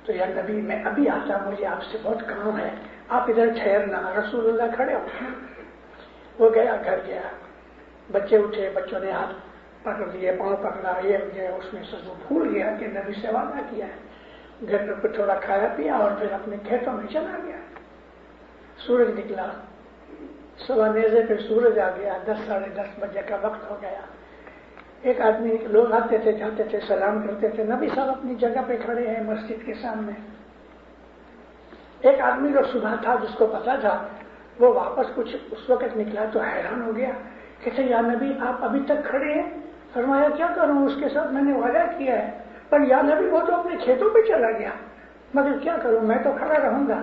[SPEAKER 2] تو یا نبی میں ابھی آتا, مجھے آپ سے بہت کام ہے, آپ ادھر ٹھہرنا. رسول اللہ کھڑے ہو. وہ گیا, گھر گیا. بچے اٹھے, بچوں نے ہاتھ پکڑ لیے, پاؤں پکڑا, یہ گیا. اس میں سب بھول گیا کہ نبی سے وعدہ کیا ہے. گھر پہ تھوڑا کھایا پیا اور پھر اپنے کھیتوں میں چلا گیا. سورج نکلا, سوا نیزے پہ سورج آ گیا. 10 ساڑھے 10 بجے کا وقت ہو گیا. ایک آدمی, لوگ آتے تھے جاتے تھے, سلام کرتے تھے. نبی صاحب اپنی جگہ پہ کھڑے ہیں مسجد کے سامنے. ایک آدمی جو صبح تھا, جس کو پتا تھا, وہ واپس کچھ اس وقت نکلا تو حیران ہو گیا. کہتے یا نبی آپ ابھی تک کھڑے ہیں؟ فرمایا کیا کروں, اس کے ساتھ میں نے وعدہ کیا ہے, پر یا نبی وہ تو اپنے کھیتوں پہ چلا گیا, مگر کیا کروں, میں تو کھڑا رہوں گا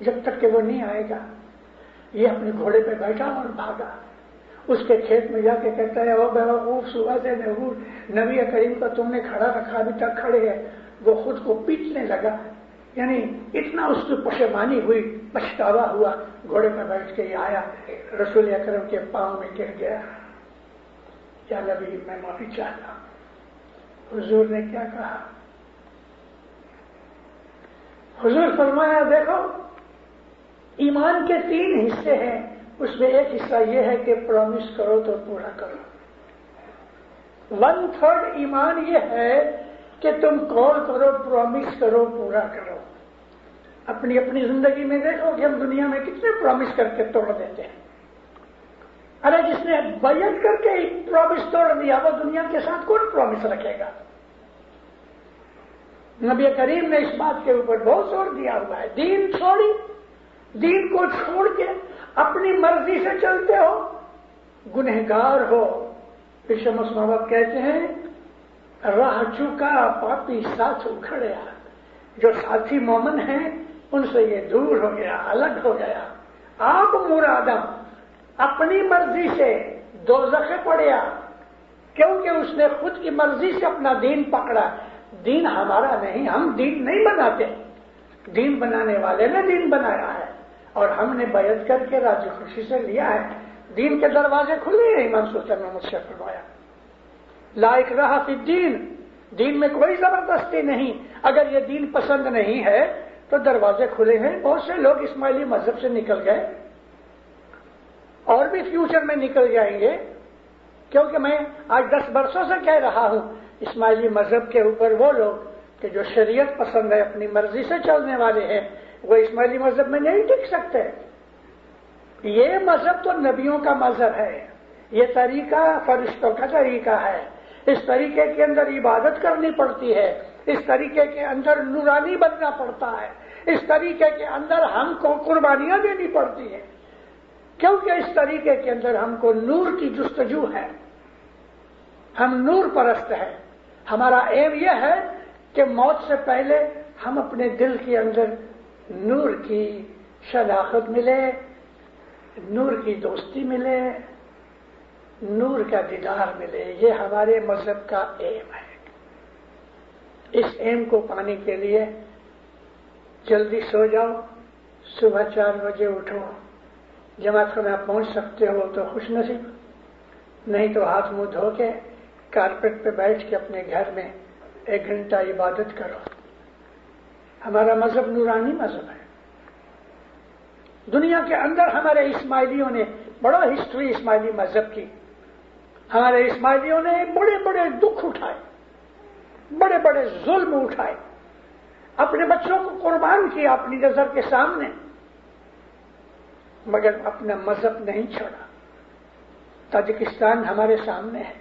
[SPEAKER 2] جب تک کہ وہ نہیں آئے گا. یہ اپنے گھوڑے پہ بیٹھا اور بھاگا. اس کے کھیت میں جا کے کہتا ہے او بیوقوف, صبح سے نبی کریم کو تم نے کھڑا رکھا, ابھی تک کھڑے ہے. وہ خود کو پیٹنے لگا, یعنی اتنا اس کی پشیمانی ہوئی, پچھتاوا ہوا. گھوڑے پہ بیٹھ کے یہ آیا, رسول اکرم کے پاؤں میں گر گیا. یا نبی میں معافی چاہتا ہوں. حضور نے کیا کہا؟ حضور فرمایا دیکھو ایمان کے 3 حصے ہیں, اس میں ایک حصہ یہ ہے کہ پرومس کرو تو پورا کرو. 1/3 ایمان یہ ہے کہ تم کال کرو، پرومس کرو، پورا کرو. اپنی اپنی زندگی میں دیکھو کہ ہم دنیا میں کتنے پرومس کر کے توڑ دیتے ہیں. ارے جس نے بیعت کر کے پرومس توڑ دیا وہ دنیا کے ساتھ کون پرومس رکھے گا؟ نبی کریم نے اس بات کے اوپر بہت زور دیا ہوا ہے. دین چھوڑی، دین کو چھوڑ کے اپنی مرضی سے چلتے ہو، گنہگار ہو. پھر شمس محبت کہتے ہیں راہ چکا پاپی ساتھ اکھڑیا. جو ساتھی مومن ہیں ان سے یہ دور ہو گیا، الگ ہو گیا. آپ مرادم اپنی مرضی سے دوزخ پڑیا کیونکہ اس نے خود کی مرضی سے اپنا دین پکڑا. دین ہمارا نہیں، ہم دین نہیں بناتے، دین بنانے والے نے دین بنایا ہے اور ہم نے بیعت کر کے راضی خوشی سے لیا ہے. دین کے دروازے کھلے ہیں. امام سلطان محمد سے فرمایا لا اکراہ فی الدین، دین میں کوئی زبردستی نہیں. اگر یہ دین پسند نہیں ہے تو دروازے کھلے ہیں. بہت سے لوگ اسماعیلی مذہب سے نکل گئے اور بھی فیوچر میں نکل جائیں گے، کیونکہ میں آج 10 برسوں سے کہہ رہا ہوں اسماعیلی مذہب کے اوپر وہ لوگ کہ جو شریعت پسند ہے، اپنی مرضی سے چلنے والے ہیں، وہ اسماعیلی مذہب میں نہیں ٹک سکتے. یہ مذہب تو نبیوں کا مذہب ہے، یہ طریقہ فرشتوں کا طریقہ ہے. اس طریقے کے اندر عبادت کرنی پڑتی ہے، اس طریقے کے اندر نورانی بننا پڑتا ہے، اس طریقے کے اندر ہم کو قربانیاں دینی پڑتی ہیں، کیونکہ اس طریقے کے اندر ہم کو نور کی جستجو ہے. ہم نور پرست ہیں. ہمارا ایم یہ ہے کہ موت سے پہلے ہم اپنے دل کے اندر نور کی شناخت ملے، نور کی دوستی ملے، نور کا دیدار ملے. یہ ہمارے مذہب کا ایم ہے. اس ایم کو پانے کے لیے جلدی سو جاؤ، صبح 4 بجے اٹھو. جماعت خانہ پہنچ سکتے ہو تو خوش نصیب، نہیں تو ہاتھ منہ دھو کے کارپیٹ پہ بیٹھ کے اپنے گھر میں 1 گھنٹہ عبادت کرو. ہمارا مذہب نورانی مذہب ہے. دنیا کے اندر ہمارے اسماعیلیوں نے بڑا ہسٹری اسماعیلی مذہب کی. ہمارے اسماعیلیوں نے بڑے بڑے دکھ اٹھائے، بڑے بڑے ظلم اٹھائے، اپنے بچوں کو قربان کیا اپنی نظر کے سامنے، مگر اپنا مذہب نہیں چھوڑا. تاجکستان ہمارے سامنے ہے.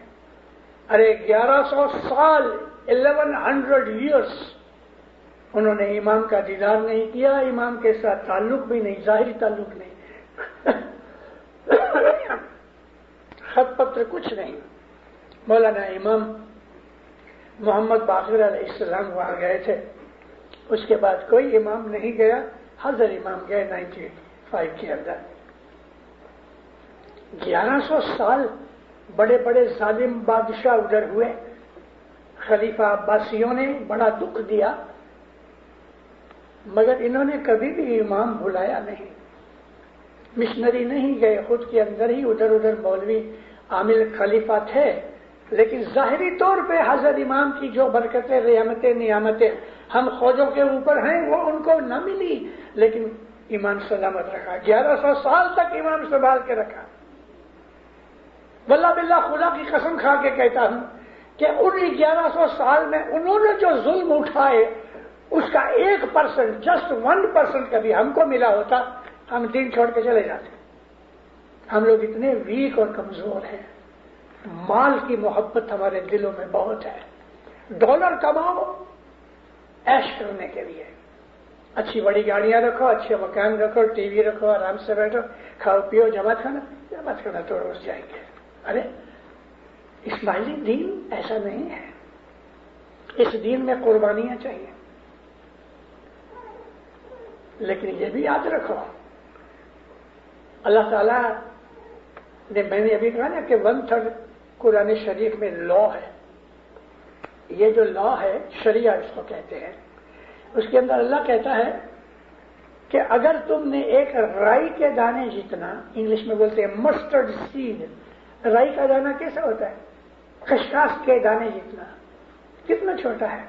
[SPEAKER 2] ارے 1100 سال 1100 ایئرس انہوں نے امام کا دیدار نہیں کیا، امام کے ساتھ تعلق بھی نہیں، ظاہری تعلق نہیں، خط پتر کچھ نہیں. مولانا امام محمد باقر علیہ السلام وہاں گئے تھے، اس کے بعد کوئی امام نہیں گیا. حضر امام گئے 95 کے اندر. 1100 سال بڑے بڑے ظالم بادشاہ ادھر ہوئے، خلیفہ عباسیوں نے بڑا دکھ دیا، مگر انہوں نے کبھی بھی امام بھلایا نہیں. مشنری نہیں گئے، خود کے اندر ہی ادھر ادھر مولوی عامل خلیفہ تھے، لیکن ظاہری طور پہ حضرت امام کی جو برکتیں، رحمتیں، نعمتیں ہم خوجوں کے اوپر ہیں وہ ان کو نہ ملی، لیکن ایمان سلامت رکھا. 1100 سال تک ایمان سنبھال کے رکھا. واللہ باللہ خدا کی قسم کھا کے کہتا ہوں کہ ان 1100 سال میں انہوں نے جو ظلم اٹھائے اس کا 1%، جسٹ 1% کبھی ہم کو ملا ہوتا ہم دین چھوڑ کے چلے جاتے. ہم لوگ اتنے ویک اور کمزور ہیں. مال کی محبت ہمارے دلوں میں بہت ہے. ڈالر کماؤ عیش کرنے کے لیے، اچھی بڑی گاڑیاں رکھو، اچھے مکان رکھو، ٹی وی رکھو، آرام سے بیٹھو، کھاؤ پیو، جماعت کھانا تو روز جائیں گے. ارے اسماعیلی دین ایسا نہیں ہے. اس دین میں قربانیاں چاہیے. لیکن یہ بھی یاد رکھو اللہ تعالیٰ نے، میں نے ابھی کہا نا کہ 1/3 قرآن شریف میں لا ہے. یہ جو لا ہے شریعہ اس کو کہتے ہیں. اس کے اندر اللہ کہتا ہے کہ اگر تم نے ایک رائی کے دانے جتنا، انگلش میں بولتے ہیں مسٹرڈ سیڈ، رائی کا دانہ کیسا ہوتا ہے؟ خشخاش کے دانے جتنا، کتنا چھوٹا ہے.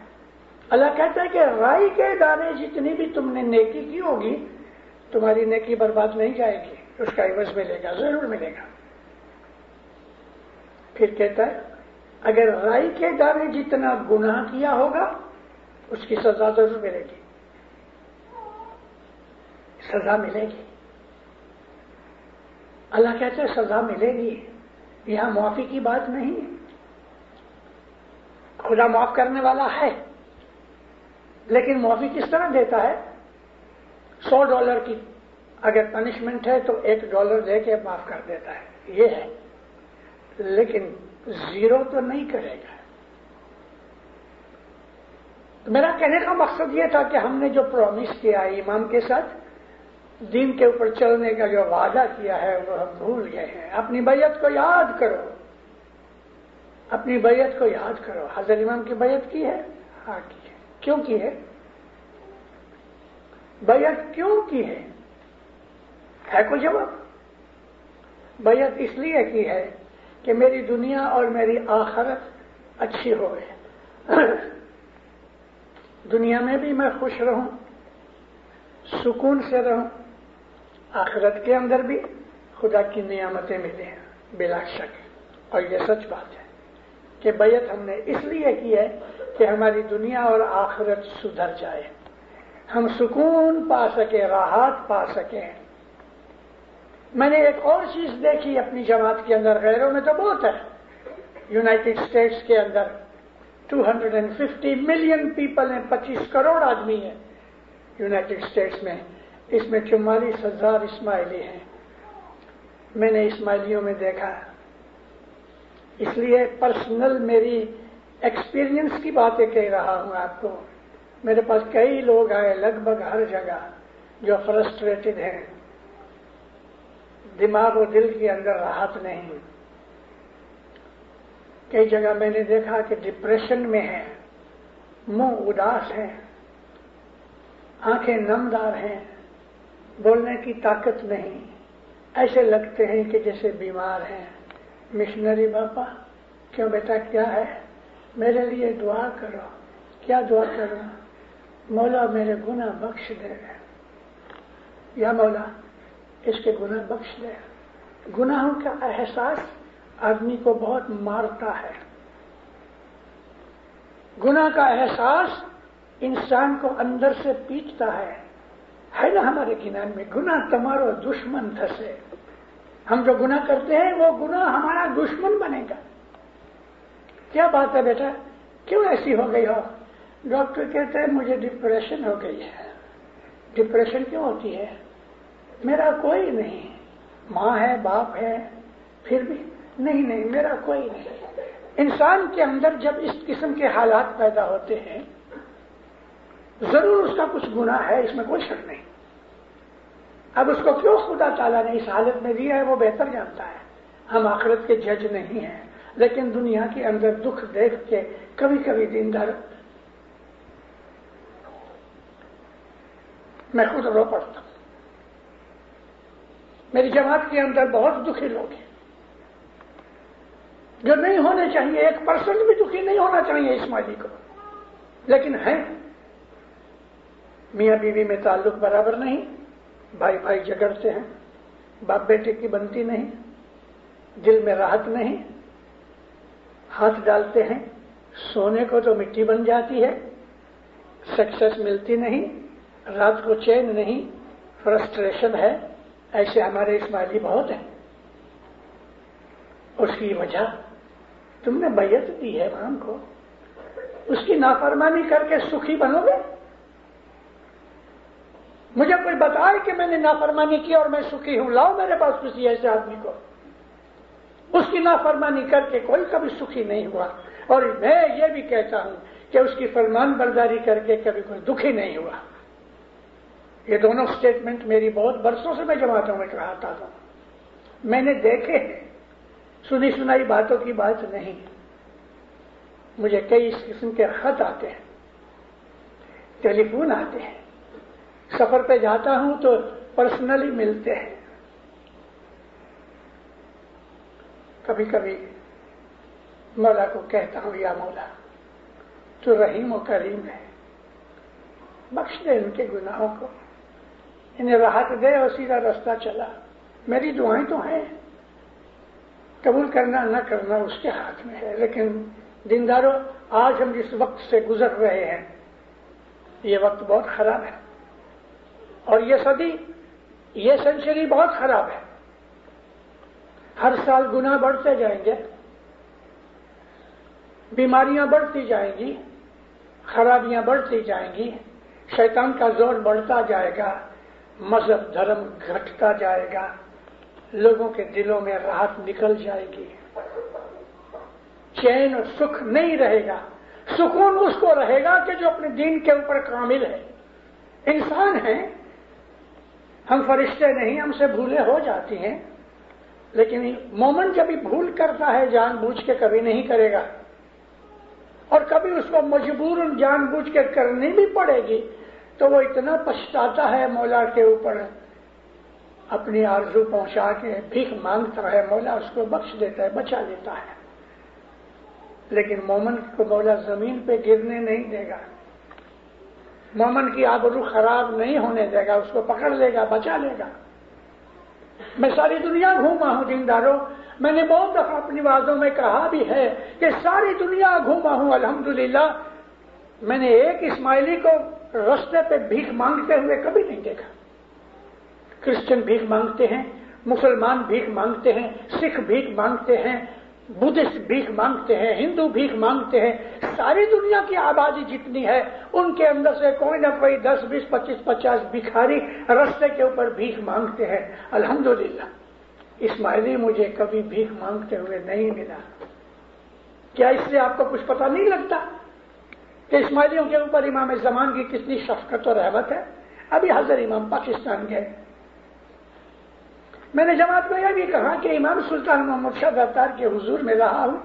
[SPEAKER 2] اللہ کہتا ہے کہ رائی کے دانے جتنی بھی تم نے نیکی کی ہوگی، تمہاری نیکی برباد نہیں جائے گی، اس کا عوض ملے گا، ضرور ملے گا. پھر کہتا ہے اگر رائی کے دانے جتنا گناہ کیا ہوگا اس کی سزا ضرور ملے گی، سزا ملے گی۔ اللہ کہتے ہیں سزا ملے گی، یہاں معافی کی بات نہیں ہے۔ خدا معاف کرنے والا ہے، لیکن معافی کس طرح دیتا ہے؟ $100 کی اگر پنشمنٹ ہے تو $1 دے کے معاف کر دیتا ہے، یہ ہے، لیکن 0 تو نہیں کرے گا۔ تو میرا کہنے کا مقصد یہ تھا کہ ہم نے جو پرومس کیا ایمان کے ساتھ، دین کے اوپر چلنے کا جو وعدہ کیا ہے وہ ہم بھول گئے ہیں۔ اپنی بیعت کو یاد کرو، اپنی بیعت کو یاد کرو۔ حضرت امام کی بیعت کی ہے؟ ہاں کی ہے۔ کیوں کی ہے؟ بیعت کیوں کی ہے کوئی جواب؟ بیعت اس لیے کی ہے کہ میری دنیا اور میری آخرت اچھی ہو گئے، دنیا میں بھی میں خوش رہوں، سکون سے رہوں، آخرت کے اندر بھی خدا کی نعمتیں ملیں بلا شک۔ اور یہ سچ بات ہے کہ بیعت ہم نے اس لیے کی ہے کہ ہماری دنیا اور آخرت سدھر جائے، ہم سکون پا سکیں، راحت پا سکیں۔ میں نے ایک اور چیز دیکھی اپنی جماعت کے اندر، غیروں میں تو بہت ہے، یونائٹڈ اسٹیٹس کے اندر 250 ملین پیپل ہیں، 25 کروڑ آدمی ہیں یونائٹڈ اسٹیٹس میں، اس میں 44,000 اسماعیلی ہیں۔ میں نے اسماعیلیوں میں دیکھا، اس لیے پرسنل میری ایکسپیرینس کی باتیں کہہ رہا ہوں آپ کو۔ میرے پاس کئی لوگ آئے لگ بھگ ہر جگہ جو فرسٹریٹڈ ہیں، دماغ و دل کے اندر راحت نہیں۔ کئی جگہ میں نے دیکھا کہ ڈپریشن میں ہیں، منہ اداس ہیں، آنکھیں نمدار ہیں، بولنے کی طاقت نہیں، ایسے لگتے ہیں کہ جیسے بیمار ہیں۔ مشنری باپا، کیوں بیٹا کیا ہے؟ میرے لیے دعا کرو۔ کیا دعا کرو؟ مولا میرے گناہ بخش دے، یا مولا اس کے گناہ بخش دے۔ گناہوں کا احساس آدمی کو بہت مارتا ہے، گناہ کا احساس انسان کو اندر سے پیٹتا ہے نا ہمارے گنان میں، گناہ تمہارو دشمن تھسے۔ ہم جو گناہ کرتے ہیں وہ گناہ ہمارا دشمن بنے گا۔ کیا بات ہے بیٹا، کیوں ایسی ہو گئی ہو؟ ڈاکٹر کہتے ہیں مجھے ڈپریشن ہو گئی ہے۔ ڈپریشن کیوں ہوتی ہے؟ میرا کوئی نہیں، ماں ہے، باپ ہے، پھر بھی نہیں میرا کوئی نہیں۔ انسان کے اندر جب اس قسم کے حالات پیدا ہوتے ہیں ضرور اس کا کچھ گناہ ہے، اس میں کوئی شک نہیں۔ اب اس کو کیوں خدا تعالیٰ نے اس حالت میں دیا ہے وہ بہتر جانتا ہے، ہم آخرت کے جج نہیں ہیں، لیکن دنیا کے اندر دکھ دیکھ کے کبھی کبھی دیندار میں خود رو پڑتا ہوں۔ میری جماعت کے اندر بہت دکھی لوگ ہیں جو نہیں ہونے چاہیے، 1% بھی دکھی نہیں ہونا چاہیے اسماعیلی کو، لیکن ہیں۔ میاں بیوی میں تعلق برابر نہیں، بھائی بھائی جھگڑتے ہیں، باپ بیٹے کی بنتی نہیں، دل میں راحت نہیں، ہاتھ ڈالتے ہیں سونے کو تو مٹی بن جاتی ہے، سکسیس ملتی نہیں، رات کو چین نہیں، فرسٹریشن ہے۔ ایسے ہمارے اسماعیلی بہت ہیں۔ اس کی وجہ تم نے بیعت دی ہے ہم کو، اس کی نافرمانی کر کے سکھی بنو گے؟ مجھے کوئی بتائے کہ میں نے نافرمانی کی اور میں سکھی ہوں، لاؤ میرے پاس کسی ایسے آدمی کو۔ اس کی نافرمانی کر کے کوئی کبھی سکھی نہیں ہوا، اور میں یہ بھی کہتا ہوں کہ اس کی فرمان برداری کر کے کبھی کوئی دکھی نہیں ہوا۔ یہ دونوں سٹیٹمنٹ میری بہت برسوں سے میں جماعتوں میں کہتا ہوں، میں نے دیکھے ہیں، سنی سنائی باتوں کی بات نہیں۔ مجھے کئی اس قسم کے خط آتے ہیں، ٹیلی فون آتے ہیں، سفر پہ جاتا ہوں تو پرسنلی ملتے ہیں۔ کبھی کبھی مولا کو کہتا ہوں یا مولا تو رحیم و کریم ہے، بخش دے ان کے گناہوں کو، انہیں راحت دے اور سیدھا راستہ چلا۔ میری دعائیں تو ہیں، قبول کرنا نہ کرنا اس کے ہاتھ میں ہے. لیکن دینداروں، آج ہم جس وقت سے گزر رہے ہیں یہ وقت بہت خراب ہے، اور یہ صدی، یہ سینچری بہت خراب ہے. ہر سال گناہ بڑھتے جائیں گے، بیماریاں بڑھتی جائیں گی، خرابیاں بڑھتی جائیں گی، شیطان کا زور بڑھتا جائے گا، مذہب دھرم گھٹتا جائے گا، لوگوں کے دلوں میں راحت نکل جائے گی، چین اور سکھ نہیں رہے گا. سکون اس کو رہے گا کہ جو اپنے دین کے اوپر کامل ہے. انسان ہیں ہم، فرشتے نہیں، ہم سے بھولیں ہو جاتی ہیں، لیکن مومن جب بھی بھول کرتا ہے جان بوجھ کے کبھی نہیں کرے گا، اور کبھی اس کو مجبور جان بوجھ کے کرنی بھی پڑے گی تو وہ اتنا پچھتاتا ہے، مولا کے اوپر اپنی آرزو پہنچا کے بھیک مانگتا ہے، مولا اس کو بخش دیتا ہے، بچا لیتا ہے. لیکن مومن کو مولا زمین پہ گرنے نہیں دے گا، مومن کی آبرو خراب نہیں ہونے دے گا، اس کو پکڑ لے گا، بچا لے گا. میں ساری دنیا گھوما ہوں دینداروں، میں نے بہت دفعہ اپنی وعظوں میں کہا بھی ہے کہ ساری دنیا گھوما ہوں الحمدللہ، میں نے ایک اسماعیلی کو رستے پہ بھیک مانگتے ہوئے کبھی نہیں دیکھا. کرسچن بھیک مانگتے ہیں، مسلمان بھیک مانگتے ہیں، سکھ بھیک مانگتے ہیں، بدھسٹ بھیک مانگتے ہیں، ہندو بھیک مانگتے ہیں. ساری دنیا کی آبادی جتنی ہے ان کے اندر سے کوئی نہ کوئی 10 20 25 50 بھکاری رستے کے اوپر بھیک مانگتے ہیں. الحمدللہ اسماعیلی مجھے کبھی بھیک مانگتے ہوئے نہیں ملا. کیا اس سے آپ کو کچھ پتہ نہیں لگتا کہ اسماعیلیوں کے اوپر امام زمان کی کتنی شفقت اور رحمت ہے؟ ابھی حضرت امام پاکستان گئے، میں نے جماعت میں یہ بھی کہا کہ امام سلطان محمد شاہ دفتار کے حضور میں رہا ہوں،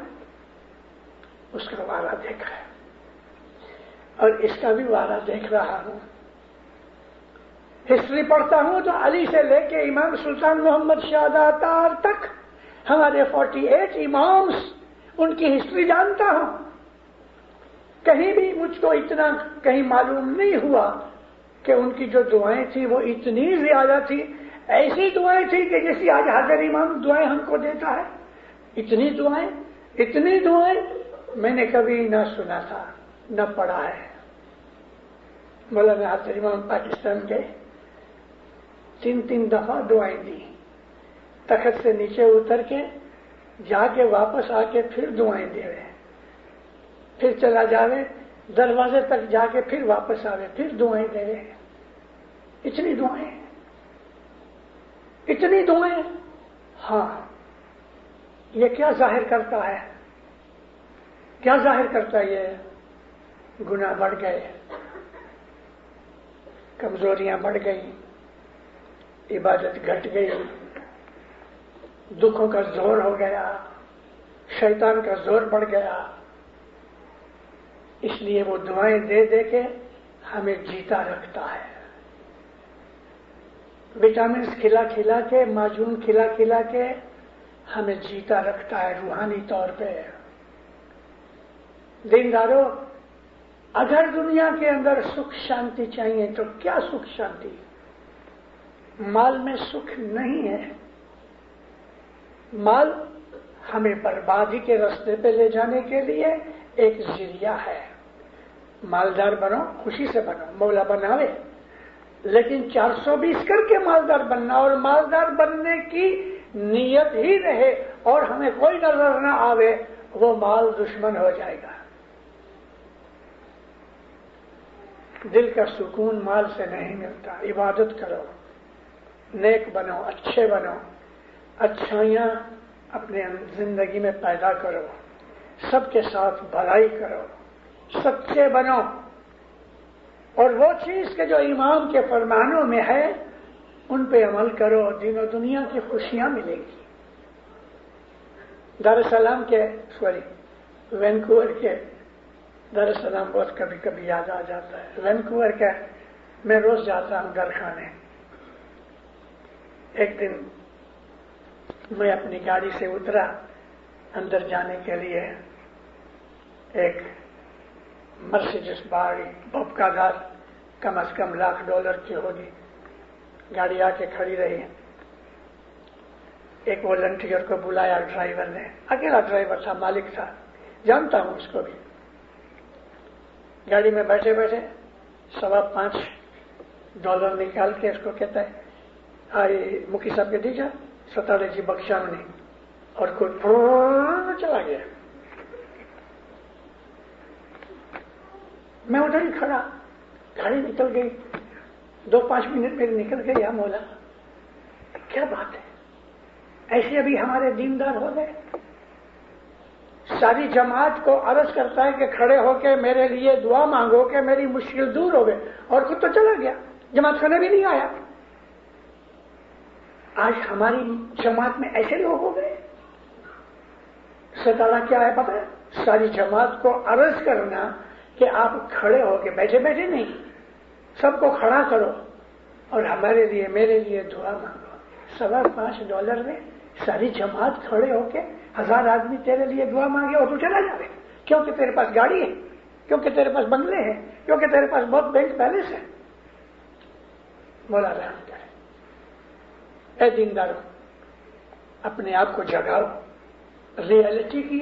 [SPEAKER 2] اس کا وارہ دیکھا ہے اور اس کا بھی وارہ دیکھ رہا ہوں. ہسٹری پڑھتا ہوں تو علی سے لے کے امام سلطان محمد شاہ دفتار تک ہمارے 48 امامس، ان کی ہسٹری جانتا ہوں. کہیں بھی مجھ کو اتنا کہیں معلوم نہیں ہوا کہ ان کی جو دعائیں تھیں وہ اتنی زیادہ تھی. ایسی دعائیں تھی کہ جیسی آج حاضر امام دعائیں ہم کو دیتا ہے. اتنی دعائیں میں نے کبھی نہ سنا تھا نہ پڑھا ہے. مولانا حاضر امام پاکستان کے 3 دفعہ دعائیں دی، تخت سے نیچے اتر کے جا کے واپس آ کے پھر دعائیں دے رہے، پھر چلا جاوے دروازے تک جا کے پھر واپس آوے، پھر دعائیں دے رہے. اتنی دعائیں. ہاں، یہ کیا ظاہر کرتا ہے؟ یہ گناہ بڑھ گئے، کمزوریاں بڑھ گئی، عبادت گھٹ گئی، دکھوں کا زور ہو گیا، شیطان کا زور بڑھ گیا. اس لیے وہ دعائیں دے دے کے ہمیں جیتا رکھتا ہے. وٹامنس کھلا کھلا کے، معجون کھلا کھلا کے ہمیں جیتا رکھتا ہے روحانی طور پہ. دینداروں، اگر دنیا کے اندر سکھ شانتی چاہیے تو کیا سکھ شانتی؟ مال میں سکھ نہیں ہے. مال ہمیں بربادی کے راستے پہ لے جانے کے لیے ایک ذریعہ ہے. مالدار بنو، خوشی سے بنو، مولا بناوے، لیکن 420 کر کے مالدار بننا، اور مالدار بننے کی نیت ہی رہے اور ہمیں کوئی نظر نہ آوے، وہ مال دشمن ہو جائے گا. دل کا سکون مال سے نہیں ملتا. عبادت کرو، نیک بنو، اچھے بنو، اچھائیاں اپنے زندگی میں پیدا کرو، سب کے ساتھ بھلائی کرو، سچے بنو، اور وہ چیز کے جو امام کے فرمانوں میں ہے ان پہ عمل کرو، دین و دنیا کی خوشیاں ملے گی. وینکوور کے دارالسلام بہت کبھی کبھی یاد آ جاتا ہے. وینکوور کا میں روز جاتا ہوں گھر کھانے. ایک دن میں اپنی گاڑی سے اترا اندر جانے کے لیے. ایک مرسیڈس باری بوبکا دار کم از کم $1,00,000 کی ہوگی، گاڑی آ کے کھڑی رہی. ایک والنٹیئر کو بلایا ڈرائیور نے، اکیلا ڈرائیور تھا، مالک تھا، جانتا ہوں اس کو بھی. گاڑی میں بیٹھے بیٹھے $5.25 نکال کے اس کو کہتا ہے آئی مکی صاحب کے دیجا ستارے جی بخشاونی، اور خود چلا گیا. میں ادھر ہی کھڑا، گاڑی نکل گئی، 2-5 منٹ میرے نکل گئے. یا مولا کیا بات ہے، ایسے ابھی ہمارے دیندار ہو گئے. ساری جماعت کو عرض کرتا ہے کہ کھڑے ہو کے میرے لیے دعا مانگو کہ میری مشکل دور ہو گئے، اور خود تو چلا گیا، جماعت کرنے بھی نہیں آیا. آج ہماری جماعت میں ایسے لوگ ہو گئے. ستارہ کیا ہے پتہ ہے؟ ساری جماعت کو عرض کرنا کہ آپ کھڑے ہو کے، بیٹھے بیٹھے نہیں، سب کو کھڑا کرو اور ہمارے لیے میرے لیے دعا مانگو. $5.25 میں ساری جماعت کھڑے ہو کے 1000 آدمی تیرے لیے دعا مانگے اور تو چلا جاوے، کیونکہ تیرے پاس گاڑی ہے، کیونکہ تیرے پاس بنگلے ہیں، کیونکہ تیرے پاس بہت بینک بیلنس ہے. مولا رحم کرے. اے دینداروں، اپنے آپ کو جگاؤ، ریئلٹی کی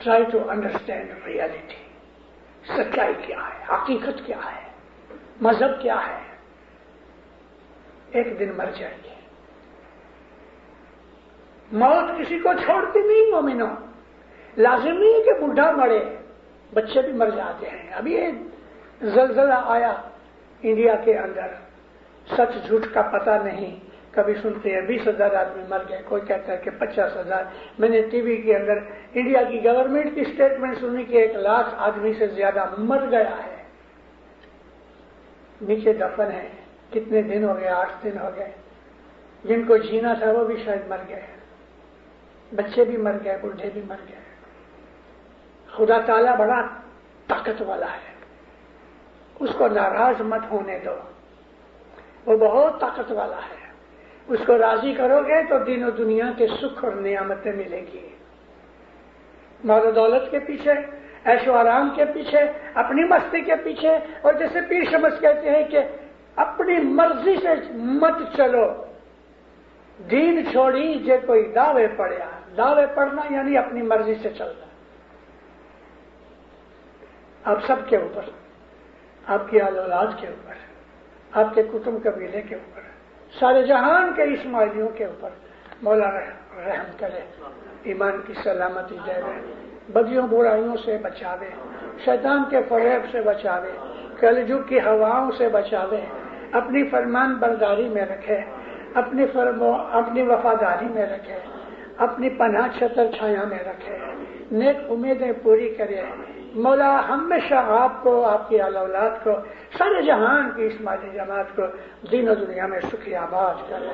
[SPEAKER 2] ٹرائی ٹو انڈرسٹینڈ ریئلٹی. سچائی کیا ہے، حقیقت کیا ہے، مذہب کیا ہے. ایک دن مر جائیں گے. موت کسی کو چھوڑتی نہیں مومنوں. لازم نہیں کہ بوڑھا مرے، بچے بھی مر جاتے ہیں. ابھی ایک زلزلہ آیا انڈیا کے اندر، سچ جھوٹ کا پتہ نہیں. کبھی سنتے ہیں 20,000 آدمی مر گئے، کوئی کہتا ہے کہ 50,000. میں نے ٹی وی کے اندر انڈیا کی گورنمنٹ کی اسٹیٹمنٹ سنی کہ 1 لاکھ آدمی سے زیادہ مر گیا ہے. نیچے دفن ہے. کتنے دن ہو گئے؟ 8 دن ہو گئے. جن کو جینا تھا وہ بھی شاید مر گئے، بچے بھی مر گئے، بوڑھے بھی مر گئے. خدا تعالیٰ بڑا طاقت والا ہے، اس کو ناراض مت ہونے دو. وہ بہت طاقت والا ہے. اس کو راضی کرو گے تو دین و دنیا کے سکھ اور نعمتیں ملے گی. مال و دولت کے پیچھے، عیش و آرام کے پیچھے، اپنی مستی کے پیچھے، اور جیسے پیر شمس کہتے ہیں کہ اپنی مرضی سے مت چلو، دین چھوڑی جے کوئی دعوے پڑیا. دعوے پڑھنا یعنی اپنی مرضی سے چلنا. آپ سب کے اوپر، آپ کی آل اولاد کے اوپر، آپ کے کٹمب قبیلے کے اوپر، سارے جہان کے اسماعیلیوں کے اوپر مولا رحم کرے. ایمان کی سلامتی دے، بدیوں برائیوں سے بچاوے، شیطان کے فریب سے بچاوے، کلجگ کی ہواؤں سے بچاوے، اپنی فرمان برداری میں رکھے، اپنی وفاداری میں رکھے، اپنی پناہ چھتر چھایا میں رکھے، نیک امیدیں پوری کرے. مولا ہمیشہ آپ کو، آپ کی آل اولاد کو، سارے جہان کی اسماعیلی جماعت کو دین و دنیا میں سکھی آباد کرے.